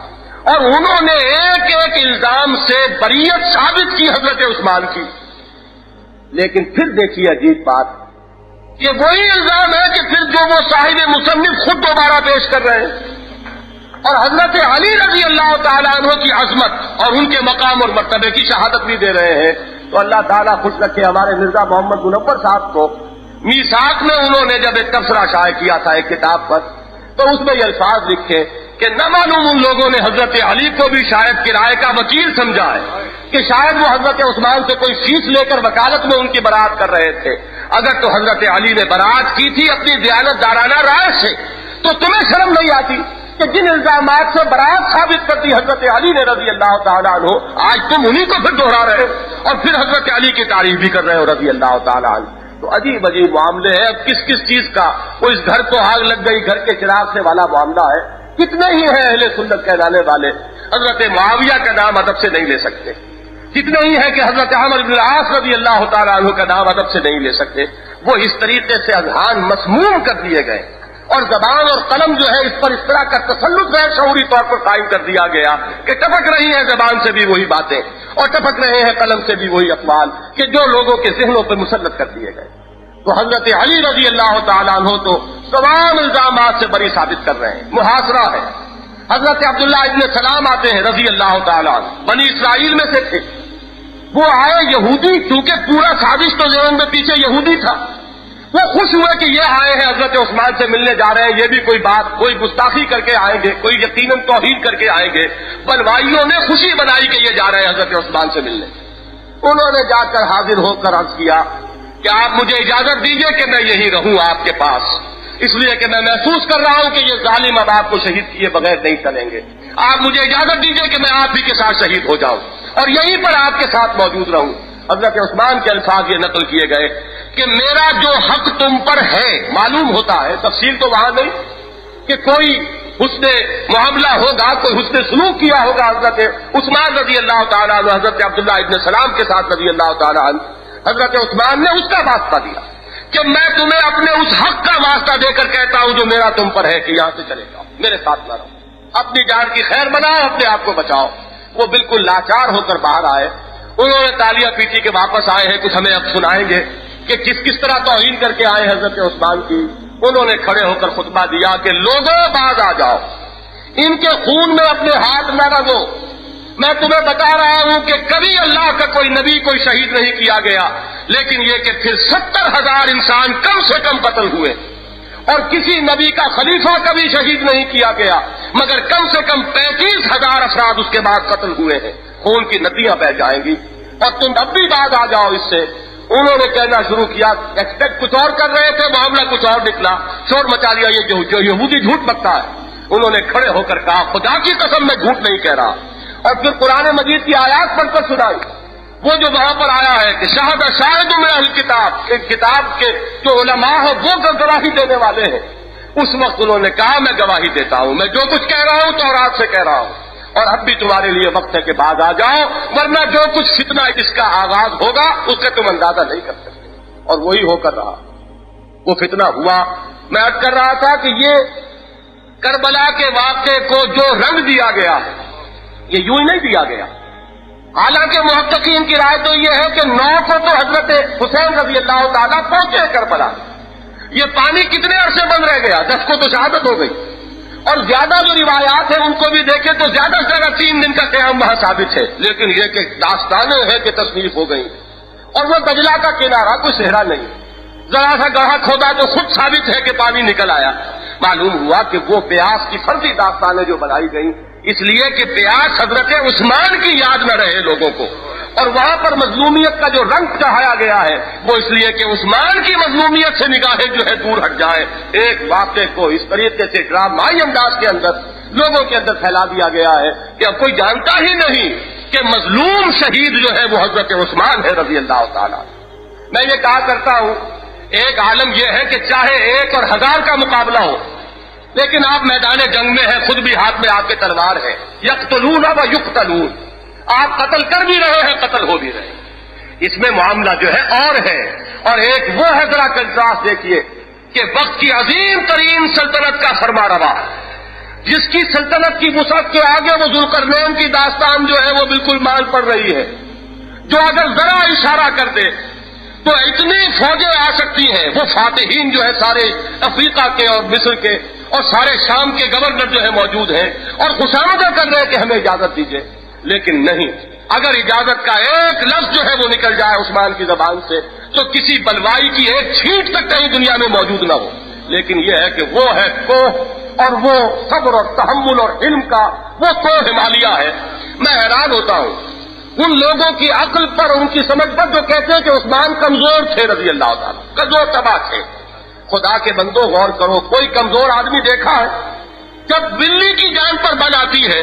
اور انہوں نے ایک ایک الزام سے بریت ثابت کی حضرت عثمان کی. لیکن پھر دیکھیے عجیب بات, یہ وہی الزام ہے کہ پھر جو وہ صاحب مصنف خود دوبارہ پیش کر رہے ہیں. اور حضرت علی رضی اللہ تعالیٰ عنہ کی عظمت اور ان کے مقام اور مرتبے کی شہادت بھی دے رہے ہیں. تو اللہ تعالیٰ خوش رکھے ہمارے مرزا محمد منور صاحب کو. میثاق میں انہوں نے جب ایک تبصرہ شائع کیا تھا ایک کتاب پر، تو اس میں یہ الفاظ لکھے کہ نہ معلوم ان لوگوں نے حضرت علی کو بھی شاید کرائے کا وکیل سمجھا ہے کہ شاید وہ حضرت عثمان سے کوئی فیس لے کر وکالت میں ان کی برات کر رہے تھے. اگر تو حضرت علی نے برات کی تھی اپنی دیانت دارانہ رائے سے، تو تمہیں شرم نہیں آتی کہ جن الزامات سے برات ثابت کرتی حضرت علی نے رضی اللہ تعالیٰ عنہ، آج تم انہی کو پھر دوہرا رہے ہو اور پھر حضرت علی کی تعریف بھی کر رہے ہو رضی اللہ تعالیٰ عنہ. تو عجیب عجیب معاملے ہیں. اب کس کس چیز کا، وہ اس گھر کو آگ لگ گئی گھر کے چراغ سے والا معاملہ ہے. کتنے ہی ہیں اہل سنت کہلانے والے حضرت معاویہ کا نام ادب سے نہیں لے سکتے، کتنے ہی ہیں کہ حضرت عمرو بن العاص رضی اللہ تعالیٰ عنہ کا نام ادب سے نہیں لے سکتے. وہ اس طریقے سے اذہان مسموم کر دیے گئے اور زبان اور قلم جو ہے اس پر اس طرح کا تسلط غیر شعوری طور پر قائم کر دیا گیا کہ ٹپک رہی ہیں زبان سے بھی وہی باتیں اور ٹپک رہے ہیں قلم سے بھی وہی افعال کہ جو لوگوں کے ذہنوں پر مسلط کر دیے گئے. تو حضرت علی رضی اللہ تعالیٰ عنہ تو تمام الزامات سے بری ثابت کر رہے ہیں. محاصرہ ہے. حضرت عبداللہ ابن سلام آتے ہیں رضی اللہ تعالیٰ عنہ، بنی اسرائیل میں سے تھے. وہ آئے یہودی، کیونکہ پورا سازش تو ذہن میں پیچھے یہودی تھا. وہ خوش ہوئے کہ یہ آئے ہیں حضرت عثمان سے ملنے جا رہے ہیں، یہ بھی کوئی بات، کوئی گستاخی کر کے آئیں گے، کوئی یقیناً توہین کر کے آئیں گے. بلوائیوں نے خوشی بنائی کہ یہ جا رہے ہیں حضرت عثمان سے ملنے. انہوں نے جا کر حاضر ہو کر عرض کیا کہ آپ مجھے اجازت دیجئے کہ میں یہی رہوں آپ کے پاس، اس لیے کہ میں محسوس کر رہا ہوں کہ یہ ظالم اب آپ کو شہید کیے بغیر نہیں چلیں گے. آپ مجھے اجازت دیجئے کہ میں آپ ہی کے ساتھ شہید ہو جاؤں اور یہیں پر آپ کے ساتھ موجود رہوں. حضرت عثمان کے الفاظ یہ نقل کیے گئے کہ میرا جو حق تم پر ہے، معلوم ہوتا ہے، تفصیل تو وہاں نہیں، کہ کوئی حسن معاملہ ہوگا، کوئی حسن سلوک کیا ہوگا حضرت عثمان رضی اللہ تعالیٰ عنہ حضرت عبداللہ ابن سلام کے ساتھ رضی اللہ تعالیٰ عنہ. حضرت عثمان نے اس کا واسطہ دیا کہ میں تمہیں اپنے اس حق کا واسطہ دے کر کہتا ہوں جو میرا تم پر ہے کہ یہاں سے چلے جاؤ، میرے ساتھ نہ رہو، اپنی جان کی خیر بناؤ، اپنے آپ کو بچاؤ. وہ بالکل لاچار ہو کر باہر آئے. انہوں نے تالیاں پیٹی کے واپس آئے ہیں. کچھ ہمیں اب سنائیں گے کہ کس طرح توہین کر کے آئے حضرت عثمان کی. انہوں نے کھڑے ہو کر خطبہ دیا کہ لوگوں باز آ جاؤ، ان کے خون میں اپنے ہاتھ نہ رگو. میں تمہیں بتا رہا ہوں کہ کبھی اللہ کا کوئی نبی کوئی شہید نہیں کیا گیا، لیکن یہ کہ پھر 70,000 انسان کم سے کم قتل ہوئے اور کسی نبی کا خلیفہ کبھی شہید نہیں کیا گیا، مگر کم سے کم 35,000 افراد اس کے بعد قتل ہوئے ہیں. خون کی ندیاں بہ جائیں گی اور تم اب بھی بعد آ جاؤ اس سے. انہوں نے کہنا شروع کیا، ایکسپیکٹ کچھ اور کر رہے تھے، معاملہ کچھ اور نکلا، شور مچا لیا یہ جو یہودی جھوٹ بکتا ہے. انہوں نے کھڑے ہو کر کہا خدا کی قسم میں جھوٹ نہیں کہہ رہا، اور پھر قرآن مجید کی آیات پڑھ کر سنائی. وہ جو وہاں پر آیا ہے کہ شاہد شاہد من اہل کتاب، کتاب کے جو علماء ہیں وہ گواہی دینے والے ہیں. اس وقت انہوں نے کہا میں گواہی دیتا ہوں، میں جو کچھ کہہ رہا ہوں تورات سے کہہ رہا ہوں، اور اب بھی تمہارے لیے وقت ہے کہ بعد آ جاؤ، ورنہ جو کچھ فتنہ اس کا آغاز ہوگا اس کا تم اندازہ نہیں کر سکتے. اور وہی ہو کر رہا، وہ فتنہ ہوا. میں عرض کر رہا تھا کہ یہ کربلا کے واقعے کو جو رنگ دیا گیا یہ یوں ہی نہیں دیا گیا. حالانکہ محققین کی رائے تو یہ ہے کہ 9 کو تو حضرت حسین رضی اللہ تعالیٰ پہنچے کربلا. یہ پانی کتنے عرصے بند رہ گیا، 10 کو تو شہادت ہو گئی. اور زیادہ جو روایات ہیں ان کو بھی دیکھیں تو زیادہ سے زیادہ 3 دن کا قیام وہاں ثابت ہے. لیکن یہ کہ داستانیں ہیں کہ تصنیف ہو گئی. اور وہ دجلہ کا کنارہ کوئی صحرا نہیں، ذرا سا گڑھا کھودا تو خود ثابت ہے کہ پانی نکل آیا. معلوم ہوا کہ وہ پیاس کی فرضی داستانیں جو بنائی گئیں اس لیے کہ پیاس حضرت عثمان کی یاد نہ رہے لوگوں کو، اور وہاں پر مظلومیت کا جو رنگ چڑھایا گیا ہے وہ اس لیے کہ عثمان کی مظلومیت سے نگاہیں جو ہے دور ہٹ جائے. ایک واقعے کو اس طریقے سے ڈرامائی انداز کے اندر لوگوں کے اندر پھیلا دیا گیا ہے کہ اب کوئی جانتا ہی نہیں کہ مظلوم شہید جو ہے وہ حضرت عثمان ہے رضی اللہ تعالیٰ. میں یہ کہا کرتا ہوں ایک عالم یہ ہے کہ چاہے 1 اور 1000 کا مقابلہ ہو، لیکن آپ میدان جنگ میں ہیں، خود بھی ہاتھ میں آپ کے تلوار ہے. یقتلون و یقتلون، آپ قتل کر بھی رہے ہیں، قتل ہو بھی رہے ہیں. اس میں معاملہ جو ہے اور ہے. اور ایک وہ ہے، ذرا کنٹراسٹ دیکھیے کہ وقت کی عظیم ترین سلطنت کا فرما روا، جس کی سلطنت کی وسعت کے آگے وہ ذوالقرنین کی داستان جو ہے وہ بالکل مان پڑ رہی ہے، جو اگر ذرا اشارہ کر دے تو اتنی فوجیں آ سکتی ہیں. وہ فاتحین جو ہے سارے افریقہ کے اور مصر کے اور سارے شام کے گورنر جو ہے موجود ہیں اور خوشامدیں کر رہے ہیں کہ ہمیں اجازت دیجیے، لیکن نہیں، اگر اجازت کا ایک لفظ جو ہے وہ نکل جائے عثمان کی زبان سے تو کسی بلوائی کی ایک چھینٹ تک کہیں دنیا میں موجود نہ ہو۔ لیکن یہ ہے کہ وہ ہے کوہ، اور وہ صبر اور تحمل اور علم کا وہ کوہ ہمالیہ ہے۔ میں حیران ہوتا ہوں ان لوگوں کی عقل پر، ان کی سمجھ پر جو کہتے ہیں کہ عثمان کمزور تھے رضی اللہ تعالیٰ، کمزور تباہ تھے۔ خدا کے بندو غور کرو، کوئی کمزور آدمی دیکھا ہے؟ جب بلی کی جان پر بن آتی ہے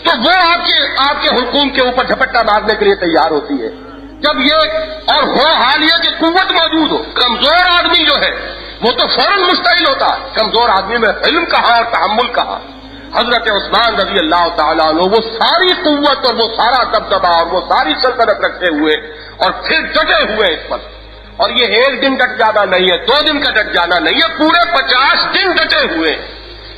تو وہ آپ کے حلقوم کے اوپر جھپٹا مارنے کے لیے تیار ہوتی ہے۔ جب یہ اور ہو حال یہ کہ قوت موجود ہو، کمزور آدمی جو ہے وہ تو فوراً مشتعل ہوتا ہے۔ کمزور آدمی میں علم کہاں اور تحمل کہاں؟ حضرت عثمان رضی اللہ تعالیٰ عنہ وہ ساری قوت اور وہ سارا دبدبا اور وہ ساری سلطنت رکھتے ہوئے اور پھر ڈٹے ہوئے اس پر، اور یہ ایک دن ڈٹ جانا نہیں ہے، 2 دن کا ڈٹ جانا نہیں ہے، پورے 50 دن ڈٹے ہوئے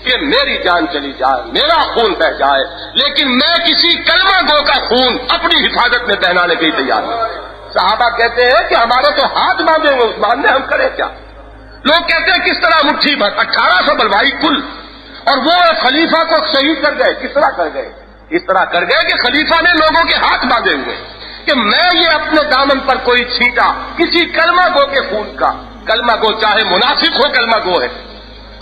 کہ میری جان چلی جائے، میرا خون بہ جائے، لیکن میں کسی کلمہ گو کا خون اپنی حفاظت میں بہانے کے لیے تیار نہیں۔ صحابہ کہتے ہیں کہ ہمارے تو ہاتھ باندھے ہوئے عثمان نے، ہم کرے کیا؟ لوگ کہتے ہیں کس طرح مٹھی بھر 1800 بلوائی کل، اور وہ خلیفہ کو شہید کر گئے۔ کس طرح کر گئے؟ اس طرح کر گئے کہ خلیفہ نے لوگوں کے ہاتھ باندھے ہوئے کہ میں یہ اپنے دامن پر کوئی چھینٹا کسی کلمہ گو کے خون کا، کلمہ گو چاہے منافق ہو، کلمہ گو ہے۔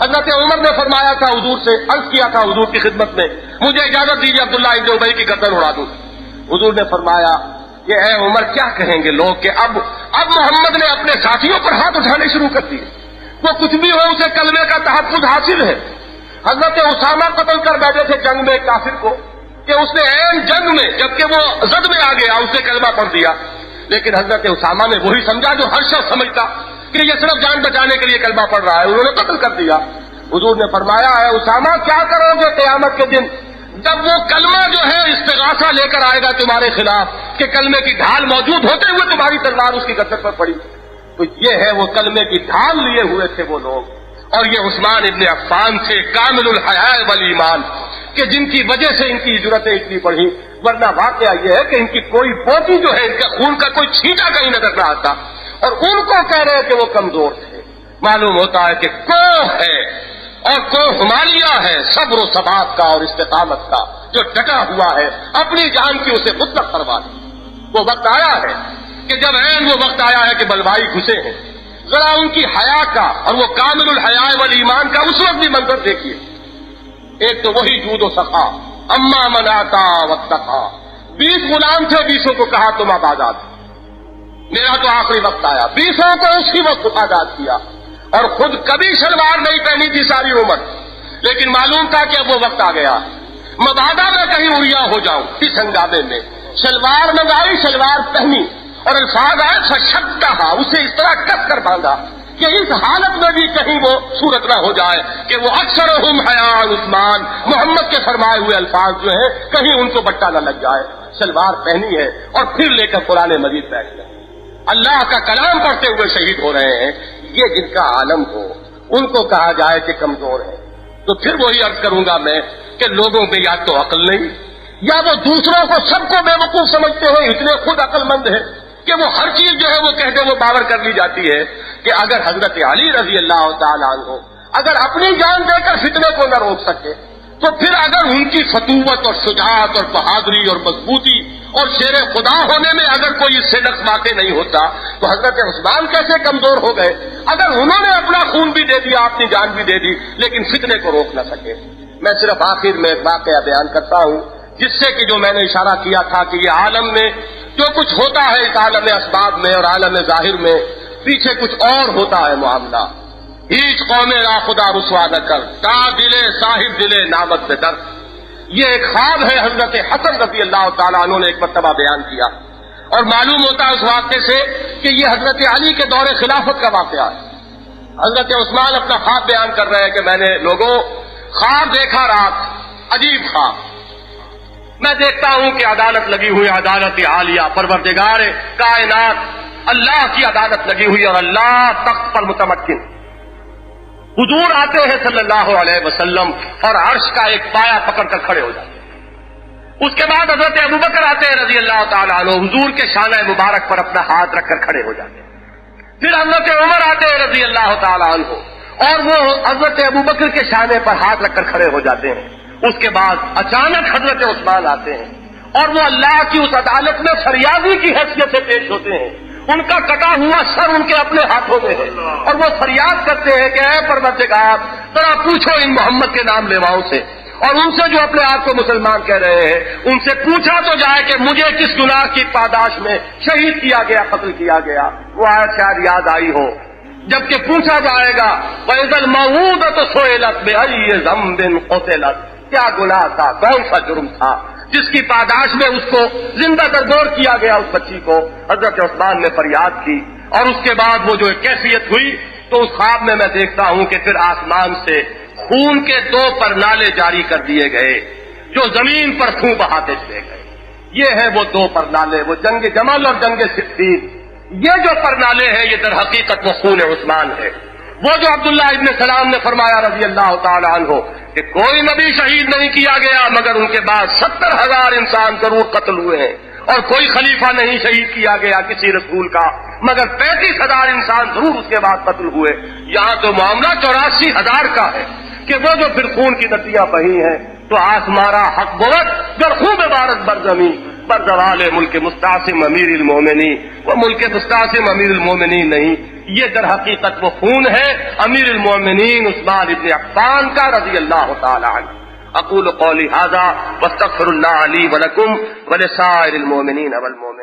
حضرت عمر نے فرمایا تھا حضور سے، عرض کیا تھا حضور کی خدمت میں، مجھے اجازت دیجیے عبداللہ ابن ابی کی گردن اڑا دوں۔ حضور نے فرمایا کہ اے عمر کیا کہیں گے لوگ کہ اب محمد نے اپنے ساتھیوں پر ہاتھ اٹھانے شروع کر دیے، وہ کچھ بھی ہو اسے کلمے کا تحفظ حاصل ہے۔ حضرت اسامہ قتل کر بیٹھے تھے جنگ میں کافر کو کہ اس نے عین جنگ میں جبکہ وہ زد میں آ گیا اسے کلمہ پڑھ دیا، لیکن حضرت اسامہ نے وہی سمجھا جو ہر شخص سمجھتا کہ یہ صرف جان بچانے کے لیے کلمہ پڑھ رہا ہے، انہوں نے قتل کر دیا۔ حضور نے فرمایا ہے اسامہ کیا کرو گے قیامت کے دن جب وہ کلمہ جو ہے استغاثہ لے کر آئے گا تمہارے خلاف کہ کلمے کی ڈھال موجود ہوتے ہوئے تمہاری تلوار اس کی گردن پر پڑی؟ تو یہ ہے وہ کلمے کی ڈھال لیے ہوئے تھے وہ لوگ، اور یہ عثمان ابن عفان سے کامل الحیاء والایمان کہ جن کی وجہ سے ان کی جرأتیں اتنی بڑھی، ورنہ واقعہ یہ ہے کہ ان کی کوئی پوٹی جو ہے ان کا خون کا کوئی چھینٹا کہیں نظر نہ آتا، اور ان کو کہہ رہے کہ وہ کمزور تھے۔ معلوم ہوتا ہے کہ کوہ ہے اور کوہ ہمالیہ ہے، صبر و ثبات کا اور استقامت کا، جو ڈٹا ہوا ہے اپنی جان کی اسے مطلق پرواہ نہیں۔ وہ وقت آیا ہے کہ جب عین وہ وقت آیا ہے کہ بلوائی گھسے ہیں، ذرا ان کی حیا کا اور وہ کامل الحیاء والایمان کا اس وقت بھی منظر دیکھیے۔ ایک تو وہی جود و سخا، اما من آتا واتقا، 20 غلام تھے، 20 کو کہا تم اب آزاد، میرا تو آخری وقت آیا، 20 کو اسی وقت آزاد کیا، اور خود کبھی شلوار نہیں پہنی تھی ساری عمر، لیکن معلوم تھا کہ اب وہ وقت آ گیا، مبادا میں کہیں اڑیا ہو جاؤں اس ہنگامے میں، شلوار منگائی، شلوار پہنی، اور الفاظ آئے فشدھا، اسے اس طرح کس کر باندھا کہ اس حالت میں بھی کہیں وہ صورت نہ ہو جائے کہ وہ اکثرہم حیاء عثمان، محمد کے فرمائے ہوئے الفاظ جو ہیں کہیں ان کو بٹا نہ لگ جائے۔ شلوار پہنی ہے اور پھر لے کر قرآن مجید بیٹھ گئے، اللہ کا کلام پڑھتے ہوئے شہید ہو رہے ہیں۔ یہ جن کا عالم ہو ان کو کہا جائے کہ کمزور ہے، تو پھر وہی عرض کروں گا میں کہ لوگوں میں یا تو عقل نہیں، یا وہ دوسروں کو سب کو بے وقوف سمجھتے ہیں، اتنے خود عقل مند ہیں کہ وہ ہر چیز جو ہے وہ کہتے وہ باور کر لی جاتی ہے کہ اگر حضرت علی رضی اللہ تعالیٰ عنہ اگر اپنی جان دے کر فتنے کو نہ روک سکے، تو پھر اگر ان کی فتوت اور شجاعت اور بہادری اور مضبوطی اور شیر خدا ہونے میں اگر کوئی اس سے نقص واقع نہیں ہوتا تو حضرت عثمان کیسے کمزور ہو گئے؟ اگر انہوں نے اپنا خون بھی دے دیا، اپنی جان بھی دے دی، لیکن فتنے کو روک نہ سکے۔ میں صرف آخر میں ایک واقعہ بیان کرتا ہوں جس سے کہ جو میں نے اشارہ کیا تھا کہ یہ عالم میں جو کچھ ہوتا ہے، اس عالم اسباب میں اور عالم ظاہر میں پیچھے کچھ اور ہوتا ہے معاملہ۔ ہیچ قوم را خدا رسوا نہ کر، تا دلے صاحب دلے نامت پہ در۔ یہ ایک خواب ہے حضرت حسن رضی اللہ تعالیٰ عنہ نے ایک مرتبہ بیان کیا، اور معلوم ہوتا ہے اس واقعے سے کہ یہ حضرت علی کے دور خلافت کا واقعہ ہے۔ حضرت عثمان اپنا خواب بیان کر رہے ہیں کہ میں نے لوگوں خواب دیکھا رات، عجیب خواب، میں دیکھتا ہوں کہ عدالت لگی ہوئی، عدالت عالیہ، پروردگار کائنات اللہ کی عدالت لگی ہوئی، اور اللہ تخت پر متمکن، حضور آتے ہیں صلی اللہ علیہ وسلم اور عرش کا ایک پایا پکڑ کر کھڑے ہو جاتے ہیں۔ اس کے بعد حضرت ابوبکر آتے ہیں رضی اللہ تعالیٰ عنہ، حضور کے شانہ مبارک پر اپنا ہاتھ رکھ کر کھڑے ہو جاتے ہیں۔ پھر حضرت عمر آتے ہیں رضی اللہ تعالیٰ عنہ، اور وہ حضرت ابوبکر کے شانے پر ہاتھ رکھ کر کھڑے ہو جاتے ہیں. اس کے بعد اچانک حضرت عثمان آتے ہیں اور وہ اللہ کی اس عدالت میں فریادی کی حیثیت سے پیش ہوتے ہیں. ان کا کٹا ہوا سر ان کے اپنے ہاتھوں میں ہے اور وہ فریاد کرتے ہیں کہ اے پروردگار ذرا پوچھو ان محمد کے نام لیواؤں سے اور ان سے جو اپنے آپ کو مسلمان کہہ رہے ہیں ان سے پوچھا تو جائے کہ مجھے کس گناہ کی پاداش میں شہید کیا گیا، قتل کیا گیا. وہ آیت شاید یاد آئی ہو جبکہ پوچھا جائے گا وَإِذَا الْمَوْءُودَةُ سُئِلَتْ بِأَيِّ ذَنبٍ قُتِلَتْ، کیا گناہ تھا، کون سا جرم تھا جس کی پاداش میں اس کو زندہ درگور کیا گیا. اس بچی کو حضرت عثمان نے فریاد کی اور اس کے بعد وہ جو ایک کیفیت ہوئی تو اس خواب میں دیکھتا ہوں کہ پھر آسمان سے خون کے 2 پرنالے جاری کر دیے گئے جو زمین پر خون بہاتے چلے گئے. یہ ہے وہ 2 پرنالے، وہ جنگ جمل اور جنگ صفین. یہ جو پرنالے ہیں یہ در حقیقت وہ خون عثمان ہے. وہ جو عبداللہ ابن سلام نے فرمایا رضی اللہ تعالی عنہ کہ کوئی نبی شہید نہیں کیا گیا مگر ان کے بعد 70,000 انسان ضرور قتل ہوئے ہیں اور کوئی خلیفہ نہیں شہید کیا گیا کسی رسول کا مگر 35,000 انسان ضرور اس کے بعد قتل ہوئے. یہاں تو معاملہ 84,000 کا ہے کہ وہ جو پھر خون کی ندیاں بہی ہیں تو آسمارا حق بوت گر خوب عبارت برزمی بر زوال ملک مستعصم امیر المومنین. وہ ملک مستعصم امیر المومنین نہیں، یہ در حقیقت وہ خون ہے امیر المومنین عثمان ابن عفان کا رضی اللہ تعالی عنہ. اقول قولی ھذا واستغفر اللہ لی ولکم ولسائر المؤمنین والمؤمنات.